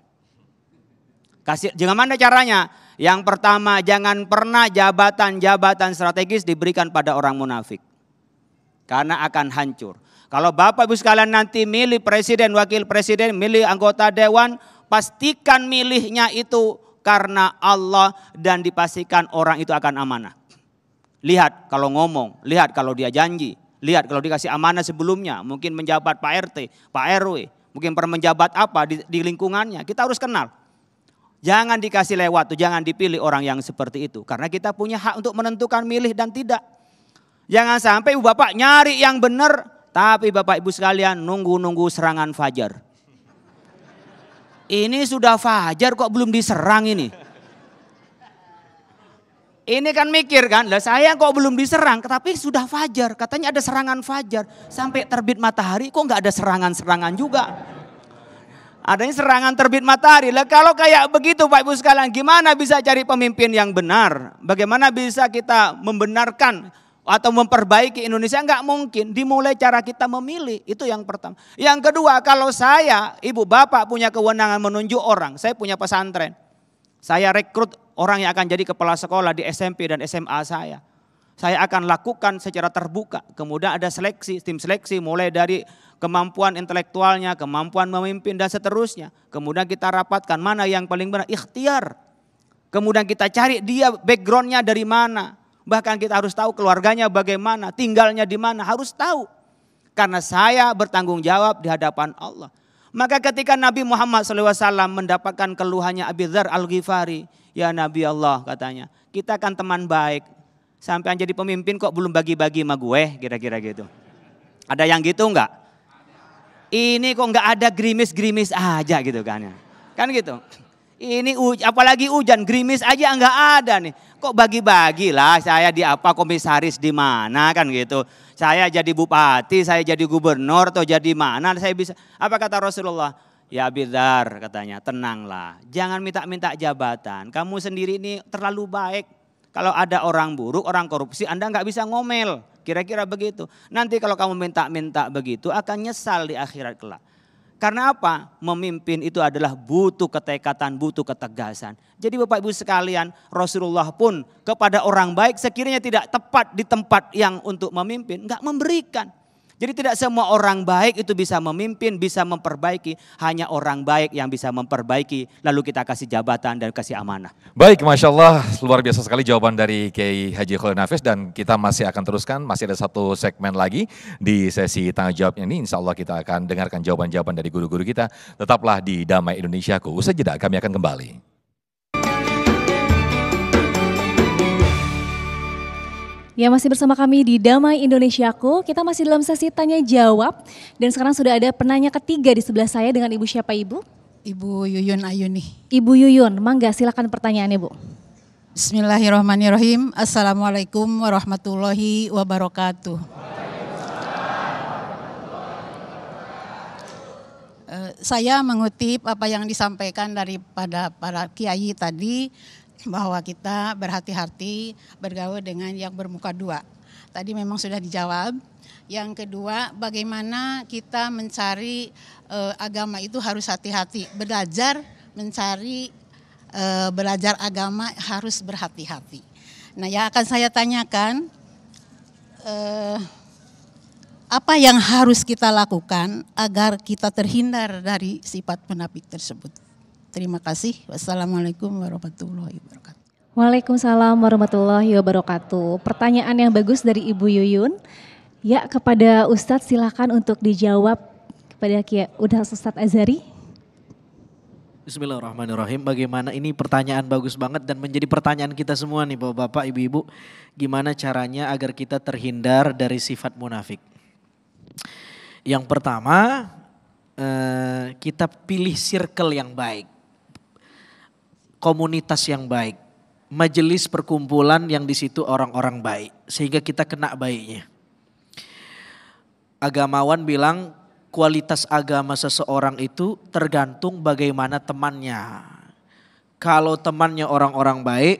Speaker 6: Jangan mana caranya? Yang pertama jangan pernah jabatan-jabatan strategis diberikan pada orang munafik. Karena akan hancur. Kalau Bapak Ibu sekalian nanti milih presiden, wakil presiden, milih anggota dewan, pastikan milihnya itu karena Allah dan dipastikan orang itu akan amanah. Lihat kalau ngomong, lihat kalau dia janji, lihat kalau dikasih amanah sebelumnya, mungkin menjabat Pak RT, Pak RW, mungkin pernah menjabat apa di lingkungannya, kita harus kenal. Jangan dikasih lewat tuh, jangan dipilih orang yang seperti itu. Karena kita punya hak untuk menentukan milih dan tidak. Jangan sampai Ibu Bapak nyari yang benar, tapi Bapak Ibu sekalian nunggu-nunggu serangan fajar. Ini sudah fajar kok belum diserang ini. Ini kan mikir kan, lah saya kok belum diserang, tapi sudah fajar. Katanya ada serangan fajar, sampai terbit matahari kok nggak ada serangan-serangan juga. Adanya serangan terbit matahari. Lah kalau kayak begitu Pak Ibu sekalian, gimana bisa cari pemimpin yang benar? Bagaimana bisa kita membenarkan atau memperbaiki Indonesia? Enggak mungkin. Dimulai cara kita memilih, itu yang pertama. Yang kedua, kalau saya, Ibu Bapak punya kewenangan menunjuk orang, saya punya pesantren. Saya rekrut orang yang akan jadi kepala sekolah di SMP dan SMA saya. Saya akan lakukan secara terbuka. Kemudian ada seleksi, tim seleksi mulai dari kemampuan intelektualnya, kemampuan memimpin dan seterusnya. Kemudian kita rapatkan mana yang paling benar, ikhtiar. Kemudian kita cari dia backgroundnya dari mana. Bahkan kita harus tahu keluarganya bagaimana, tinggalnya di mana, harus tahu. Karena saya bertanggung jawab di hadapan Allah. Maka ketika Nabi Muhammad SAW mendapatkan keluhannya Abi Dzar Al-Ghifari, ya Nabi Allah katanya, kita kan teman baik, sampai jadi pemimpin kok belum bagi-bagi sama gue, kira-kira gitu. Ada yang gitu enggak? Ini kok enggak ada gerimis-gerimis aja gitu kan ya. Kan gitu. Ini apalagi hujan, gerimis aja enggak ada nih. Kok bagi-bagi lah, saya di apa, komisaris di mana kan gitu. Saya jadi bupati, saya jadi gubernur atau jadi mana saya bisa. Apa kata Rasulullah? Ya Abi Dzar katanya, tenanglah. Jangan minta-minta jabatan. Kamu sendiri ini terlalu baik. Kalau ada orang buruk, orang korupsi, Anda nggak bisa ngomel. Kira-kira begitu. Nanti kalau kamu minta-minta begitu akan nyesal di akhirat kelak. Karena apa? Memimpin itu adalah butuh ketekatan, butuh ketegasan. Jadi Bapak Ibu sekalian, Rasulullah pun kepada orang baik sekiranya tidak tepat di tempat yang untuk memimpin, enggak memberikan. Jadi tidak semua orang baik itu bisa memimpin, bisa memperbaiki. Hanya orang baik yang bisa memperbaiki, lalu kita kasih jabatan dan kasih amanah.
Speaker 2: Baik, Masya Allah, luar biasa sekali jawaban dari Kiai Haji Khalil Nafis. Dan kita masih akan teruskan, masih ada satu segmen lagi di sesi tanya jawab ini. Insya Allah kita akan dengarkan jawaban-jawaban dari guru-guru kita. Tetaplah di Damai Indonesiaku. Usai jeda kami akan kembali.
Speaker 3: Ya, masih bersama kami di Damai Indonesiaku. Kita masih dalam sesi tanya jawab. Dan sekarang sudah ada penanya ketiga di sebelah saya dengan Ibu siapa Ibu?
Speaker 9: Ibu Yuyun Ayuni.
Speaker 3: Ibu Yuyun, mangga silakan pertanyaannya Bu.
Speaker 9: Bismillahirrahmanirrahim. Assalamualaikum warahmatullahi wabarakatuh. Saya mengutip apa yang disampaikan daripada para kiai tadi, bahwa kita berhati-hati bergaul dengan yang bermuka dua. Tadi memang sudah dijawab. Yang kedua, bagaimana kita mencari agama itu harus hati-hati. Belajar agama harus berhati-hati. Nah, yang akan saya tanyakan, apa yang harus kita lakukan agar kita terhindar dari sifat munafik tersebut? Terima kasih. Wassalamualaikum warahmatullahi wabarakatuh.
Speaker 3: Waalaikumsalam warahmatullahi wabarakatuh. Pertanyaan yang bagus dari Ibu Yuyun. Ya, kepada Ustadz silakan untuk dijawab kepada Ustadz Azhari.
Speaker 4: Bismillahirrahmanirrahim. Bagaimana ini pertanyaan bagus banget dan menjadi pertanyaan kita semua nih Bapak, Ibu-ibu. Gimana caranya agar kita terhindar dari sifat munafik? Yang pertama, kita pilih circle yang baik. Komunitas yang baik. Majelis perkumpulan yang di situ orang-orang baik. Sehingga kita kena baiknya. Agamawan bilang, kualitas agama seseorang itu tergantung bagaimana temannya. Kalau temannya orang-orang baik,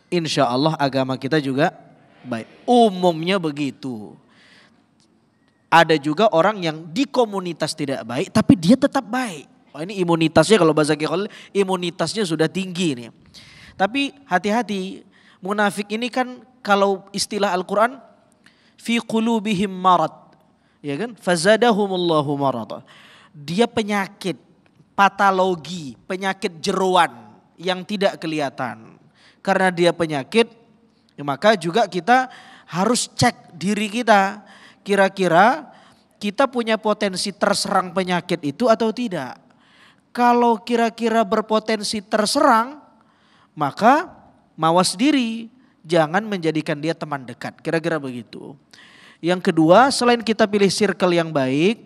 Speaker 4: insya Allah agama kita juga baik. Umumnya begitu. Ada juga orang yang di komunitas tidak baik, tapi dia tetap baik. Oh, ini imunitasnya kalau bahasa Khalil, imunitasnya sudah tinggi nih. Tapi hati-hati, munafik ini kan kalau istilah Al-Quran, fi qulubihim marad. Ya kan? Fazadahumullahu marada. Dia penyakit, patologi, penyakit jeroan yang tidak kelihatan. Karena dia penyakit, ya maka juga kita harus cek diri kita. Kira-kira kita punya potensi terserang penyakit itu atau tidak. Kalau kira-kira berpotensi terserang, maka mawas diri. Jangan menjadikan dia teman dekat. Kira-kira begitu. Yang kedua, selain kita pilih circle yang baik,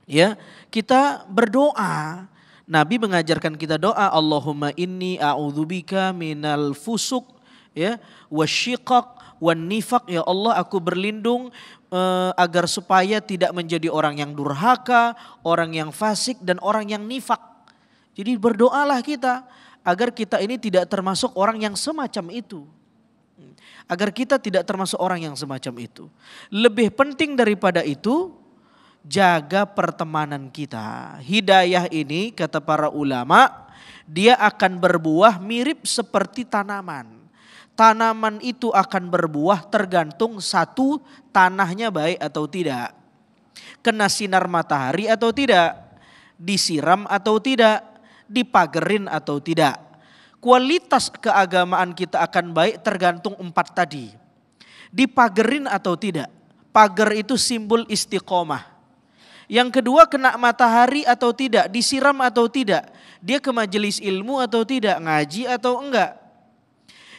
Speaker 4: ya, kita berdoa. Nabi mengajarkan kita doa, Allahumma inni a'udzubika minal fusuk, ya, wasyiqaq wan nifaq. Ya Allah, aku berlindung agar supaya tidak menjadi orang yang durhaka, orang yang fasik dan orang yang nifak. Jadi berdoalah kita agar kita ini tidak termasuk orang yang semacam itu. Agar kita tidak termasuk orang yang semacam itu. Lebih penting daripada itu, jaga pertemanan kita. Hidayah ini kata para ulama, dia akan berbuah mirip seperti tanaman. Tanaman itu akan berbuah tergantung satu, tanahnya baik atau tidak. Kena sinar matahari atau tidak. Disiram atau tidak. Dipagerin atau tidak. Kualitas keagamaan kita akan baik tergantung 4 tadi. Dipagerin atau tidak. Pagar itu simbol istiqomah. Yang kedua, kena matahari atau tidak. Disiram atau tidak. Dia ke majelis ilmu atau tidak. Ngaji atau enggak.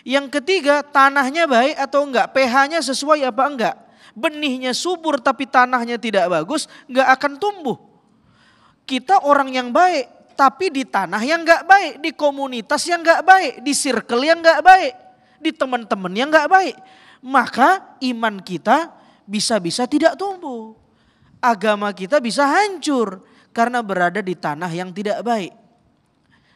Speaker 4: Yang ketiga, tanahnya baik atau enggak. pH-nya sesuai apa enggak. Benihnya subur tapi tanahnya tidak bagus, enggak akan tumbuh. Kita orang yang baik. Tapi di tanah yang gak baik, di komunitas yang gak baik, di circle yang gak baik, di teman-teman yang gak baik. Maka iman kita bisa-bisa tidak tumbuh. Agama kita bisa hancur karena berada di tanah yang tidak baik.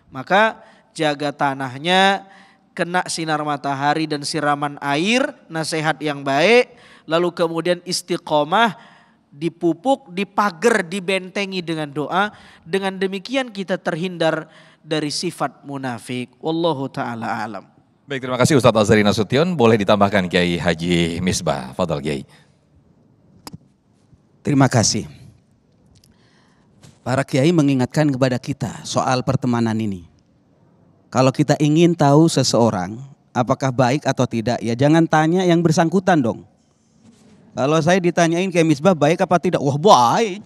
Speaker 4: Maka jaga tanahnya, kena sinar matahari dan siraman air, nasihat yang baik. Lalu kemudian istiqomah, dipupuk, dipagar, dibentengi dengan doa. Dengan demikian kita terhindar dari sifat munafik. Wallahu ta'ala alam.
Speaker 2: Baik, terima kasih Ustadz Azhari Nasution. Boleh ditambahkan Kiai Haji Misbah. Fadal Kiai.
Speaker 5: Terima kasih. Para kiai mengingatkan kepada kita soal pertemanan ini. Kalau kita ingin tahu seseorang apakah baik atau tidak, ya jangan tanya yang bersangkutan dong. Kalau saya ditanyain Kiai Misbah baik apa tidak? Wah baik.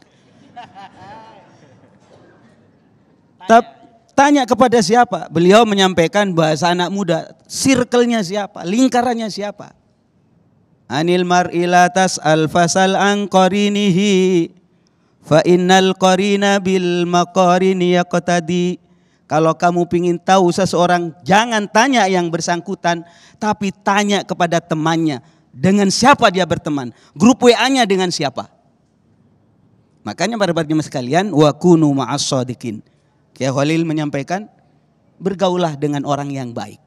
Speaker 5: Tanya kepada siapa? Beliau menyampaikan bahasa anak muda. Circle-nya siapa? Lingkarannya siapa? Anil mar'i la tas'al fasal an qarinihi. Fa innal qarina bil maqarini yaqtadi. Kalau kamu ingin tahu seseorang, jangan tanya yang bersangkutan, tapi tanya kepada temannya. Dengan siapa dia berteman? Grup WA-nya dengan siapa? Makanya para jemaah sekalian, wa kunu ma'as shadiqin. Kiai Khalil menyampaikan, bergaulah dengan orang yang baik.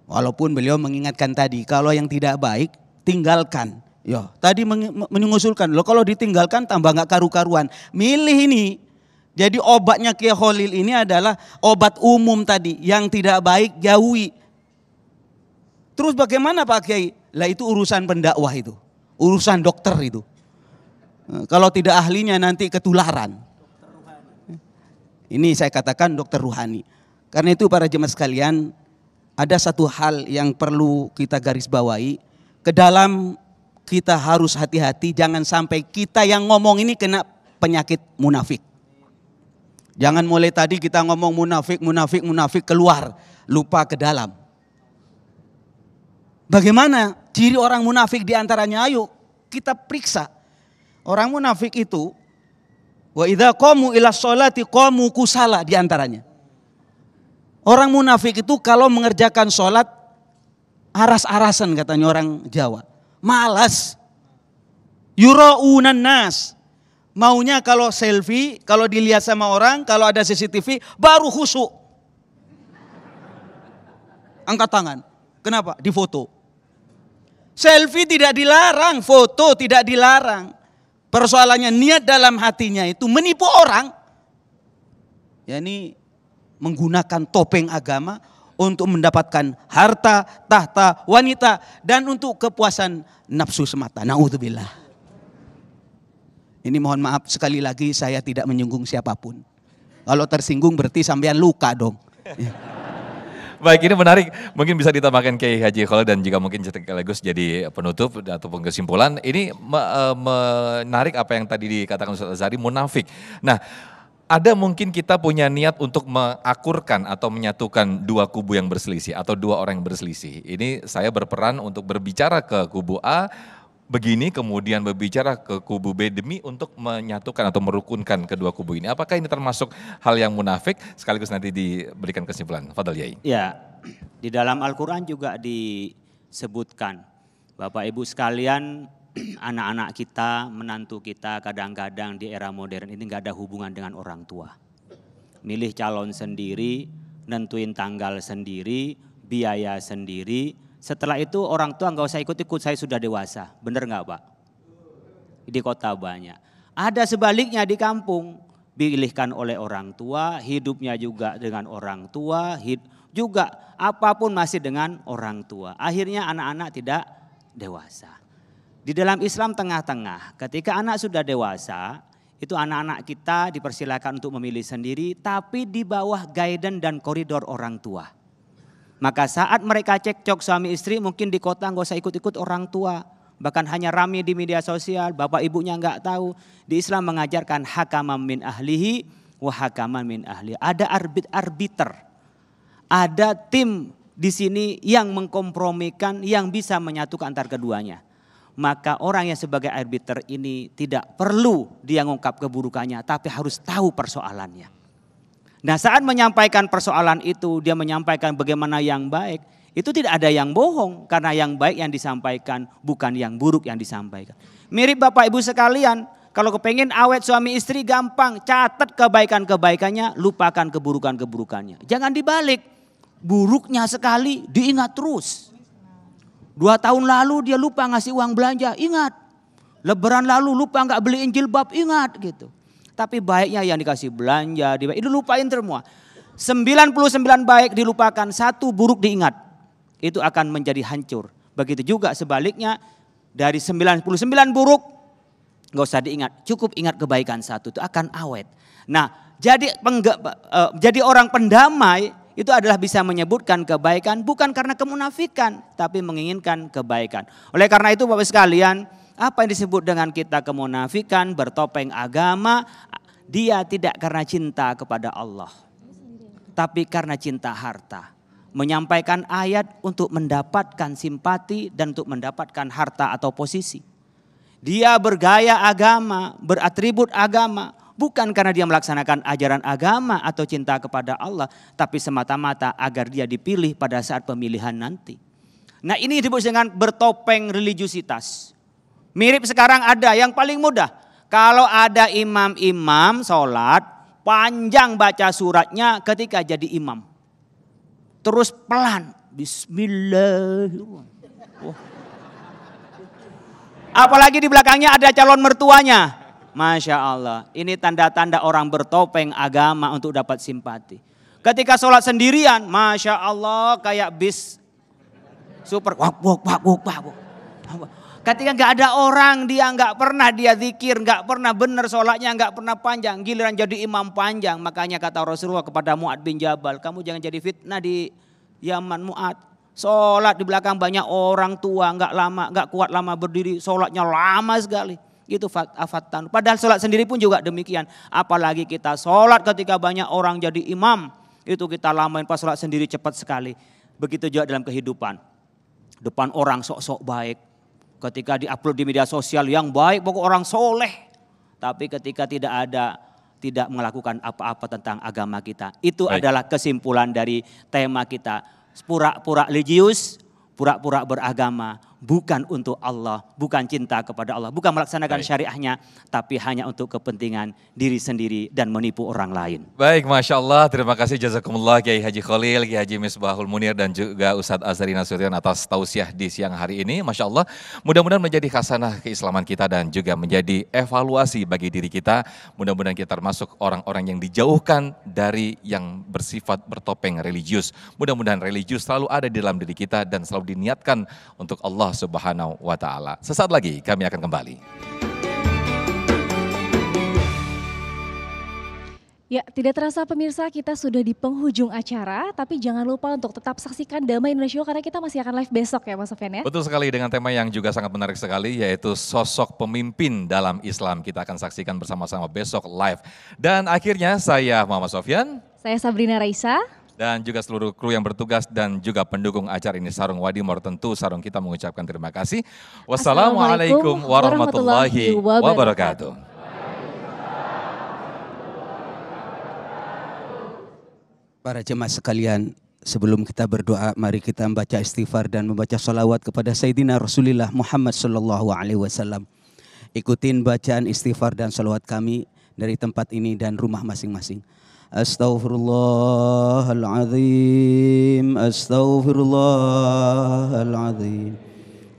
Speaker 5: Walaupun beliau mengingatkan tadi, kalau yang tidak baik, tinggalkan. Ya, tadi mengusulkan, loh kalau ditinggalkan tambah gak karu-karuan. Milih ini. Jadi obatnya Kiai Khalil ini adalah obat umum tadi, yang tidak baik jauhi. Terus bagaimana Pak Kiai? Lah itu urusan pendakwah itu. Urusan dokter itu. Kalau tidak ahlinya nanti ketularan. Ini saya katakan dokter ruhani. Karena itu para jemaah sekalian, ada satu hal yang perlu kita garis bawahi. Ke dalam kita harus hati-hati, jangan sampai kita yang ngomong ini kena penyakit munafik. Jangan mulai tadi kita ngomong munafik, munafik, munafik keluar, lupa ke dalam. Bagaimana ciri orang munafik di antaranya? Ayo kita periksa. Orang munafik itu wa idza qamu ila sholati qamu kusala di antaranya. Orang munafik itu kalau mengerjakan sholat aras-arasan katanya orang Jawa. Malas. Yura'unan nas. Maunya kalau selfie, kalau dilihat sama orang, kalau ada CCTV baru khusyuk. Angkat tangan. Kenapa? Difoto. Selfie tidak dilarang, foto tidak dilarang. Persoalannya niat dalam hatinya itu menipu orang. Ya ini menggunakan topeng agama untuk mendapatkan harta, tahta, wanita dan untuk kepuasan nafsu semata. Na'udzubillah. Ini mohon maaf sekali lagi saya tidak menyinggung siapapun. Kalau tersinggung berarti sampean luka dong.
Speaker 2: Baik, ini menarik. Mungkin bisa ditambahkan Kiai Haji Khalil dan juga mungkin sekaligus jadi penutup ataupun kesimpulan. Ini menarik apa yang tadi dikatakan Ustaz Azhari, munafik. Nah, ada mungkin kita punya niat untuk mengakurkan atau menyatukan dua kubu yang berselisih atau dua orang yang berselisih. Ini saya berperan untuk berbicara ke kubu A begini, kemudian berbicara ke kubu B demi untuk menyatukan atau merukunkan kedua kubu ini. Apakah ini termasuk hal yang munafik? Sekaligus nanti diberikan kesimpulan. Fadal Yai.
Speaker 6: Ya, di dalam Al-Quran juga disebutkan, Bapak Ibu sekalian, anak-anak kita, menantu kita kadang-kadang di era modern ini nggak ada hubungan dengan orang tua. Milih calon sendiri, nentuin tanggal sendiri, biaya sendiri. Setelah itu orang tua nggak usah ikut-ikut, saya sudah dewasa. Bener nggak Pak? Di kota banyak. Ada sebaliknya di kampung. Pilihkan oleh orang tua, hidupnya juga dengan orang tua, juga apapun masih dengan orang tua. Akhirnya anak-anak tidak dewasa. Di dalam Islam tengah-tengah, ketika anak sudah dewasa, itu anak-anak kita dipersilakan untuk memilih sendiri, tapi di bawah guidance dan koridor orang tua. Maka saat mereka cekcok suami istri, mungkin di kota nggak usah ikut-ikut orang tua. Bahkan hanya rame di media sosial, bapak ibunya nggak tahu. Di Islam mengajarkan hakaman min ahlihi wa hakaman min ahli. Ada arbiter. Ada tim di sini yang mengkompromikan, yang bisa menyatukan antar keduanya. Maka orang yang sebagai arbiter ini tidak perlu dia ngungkap keburukannya, tapi harus tahu persoalannya. Nah saat menyampaikan persoalan itu, dia menyampaikan bagaimana yang baik, itu tidak ada yang bohong. Karena yang baik yang disampaikan, bukan yang buruk yang disampaikan. Mirip Bapak Ibu sekalian, kalau kepengen awet suami istri gampang, catat kebaikan-kebaikannya, lupakan keburukan-keburukannya. Jangan dibalik, buruknya sekali diingat terus. 2 tahun lalu dia lupa ngasih uang belanja, ingat. Lebaran lalu lupa nggak beliin jilbab, ingat gitu. Tapi baiknya yang dikasih belanja, itu lupain semua. 99 baik dilupakan, 1 buruk diingat. Itu akan menjadi hancur. Begitu juga sebaliknya, dari 99 buruk, gak usah diingat. Cukup ingat kebaikan 1, itu akan awet. Nah, jadi orang pendamai, itu adalah bisa menyebutkan kebaikan, bukan karena kemunafikan, tapi menginginkan kebaikan. Oleh karena itu Bapak sekalian, apa yang disebut dengan kita kemunafikan, bertopeng agama, dia tidak karena cinta kepada Allah. Tapi karena cinta harta. Menyampaikan ayat untuk mendapatkan simpati dan untuk mendapatkan harta atau posisi. Dia bergaya agama, beratribut agama. Bukan karena dia melaksanakan ajaran agama atau cinta kepada Allah. Tapi semata-mata agar dia dipilih pada saat pemilihan nanti. Nah ini disebut dengan bertopeng religiusitas. Mirip sekarang ada yang paling mudah. Kalau ada imam-imam sholat, panjang baca suratnya ketika jadi imam. Terus pelan. Bismillahirrahmanirrahim. Oh. Apalagi di belakangnya ada calon mertuanya. Masya Allah. Ini tanda-tanda orang bertopeng agama untuk dapat simpati. Ketika sholat sendirian, Masya Allah kayak bis super. Wak. Ketika nggak ada orang, dia nggak pernah dia zikir, nggak pernah benar sholatnya, nggak pernah panjang. Giliran jadi imam panjang. Makanya kata Rasulullah kepada Mu'ad bin Jabal, kamu jangan jadi fitnah di Yaman Mu'ad. Sholat di belakang banyak orang tua, nggak kuat lama berdiri, sholatnya lama sekali. Itu afatan. Padahal sholat sendiri pun juga demikian. Apalagi kita sholat ketika banyak orang jadi imam. Itu kita lamain, pas sholat sendiri cepat sekali. Begitu juga dalam kehidupan. Depan orang sok-sok baik. Ketika diupload di media sosial yang baik, pokok orang soleh. Tapi ketika tidak melakukan apa-apa tentang agama kita. Itu adalah kesimpulan dari tema kita. Pura-pura religius, pura-pura beragama. Bukan untuk Allah, bukan cinta kepada Allah, bukan melaksanakan syariahnya, tapi hanya untuk kepentingan diri sendiri dan menipu orang lain.
Speaker 2: Baik, Masya Allah, terima kasih jazakumullah Kiai Haji Khalil, Kiai Haji Misbahul Munir dan juga Ustadz Azhari Nasution atas tausiah di siang hari ini. Masya Allah, mudah-mudahan menjadi khasanah keislaman kita dan juga menjadi evaluasi bagi diri kita. Mudah-mudahan kita termasuk orang-orang yang dijauhkan dari yang bersifat bertopeng religius. Mudah-mudahan religius selalu ada di dalam diri kita dan selalu diniatkan untuk Allah Subhanahu wa ta'ala. Sesaat lagi kami akan kembali.
Speaker 3: Ya, tidak terasa pemirsa, kita sudah di penghujung acara, tapi jangan lupa untuk tetap saksikan Damai Indonesia karena kita masih akan live besok ya Mas Sofyan ya.
Speaker 2: Betul sekali, dengan tema yang juga sangat menarik sekali, yaitu sosok pemimpin dalam Islam. Kita akan saksikan bersama-sama besok live. Dan akhirnya saya Muhammad Sofyan.
Speaker 3: Saya Sabrina Raisa.
Speaker 2: Dan juga seluruh kru yang bertugas dan juga pendukung acara ini Sarung Wadimor, tentu Sarung kita mengucapkan terima kasih. Wassalamualaikum warahmatullahi wabarakatuh.
Speaker 5: Para jemaah sekalian, sebelum kita berdoa, mari kita membaca istighfar dan membaca salawat kepada Sayyidina Rasulullah Muhammad sallallahu alaihi wasallam. Ikutin bacaan istighfar dan salawat kami dari tempat ini dan rumah masing-masing. Astaghfirullahaladzim, astaghfirullahaladzim,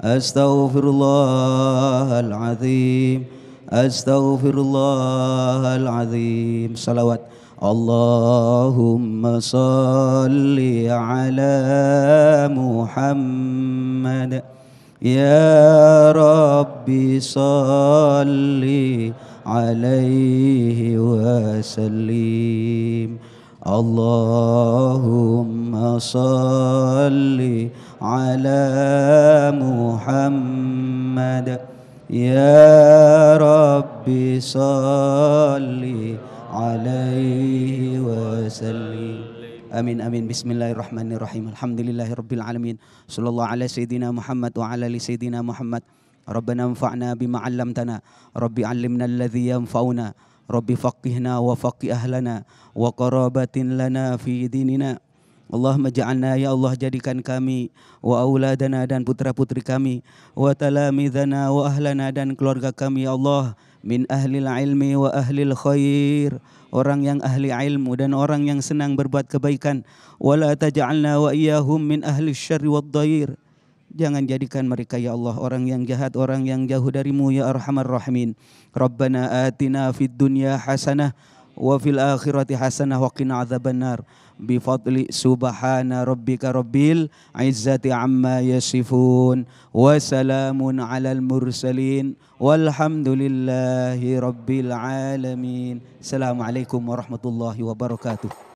Speaker 5: astaghfirullahaladzim, astaghfirullahaladzim. Salawat. Allahumma salli ala Muhammad. Ya Rabbi salli alaihi wasallim. Allahumma salli ala Muhammad. Ya Rabbi salli alaihi wasallim. Amin amin. Bismillahirrahmanirrahim. Alhamdulillahirabbil alamin. Sallallahu ala sayyidina Muhammad wa ala ali sayyidina Muhammad. Rabbana anfa'na bima 'allamtana. Rabbi 'allimna alladhi yanfa'una. Rabbi faqihna wa faqih ahlana wa qarabatin lana fi dinina. Allahumma ja'alna, ya Allah jadikan kami wa auladana dan putra-putri kami wa talamidhana wa ahlana dan keluarga kami ya Allah min ahlil ilmi wa ahlil khair, orang yang ahli ilmu dan orang yang senang berbuat kebaikan. Wala taj'alna wa iyyahum min ahli syarri wad dhair. Jangan jadikan mereka ya Allah orang yang jahat, orang yang jauh darimu ya arhamar rahimin. Rabbana atina fid dunya hasanah wa fil akhirati hasanah wa qina adzabannar. Bifadli subhana rabbika rabbil izzati amma yasifun wa salamun alal mursalin walhamdulillahi rabbil alamin. Assalamualaikum warahmatullahi wabarakatuh.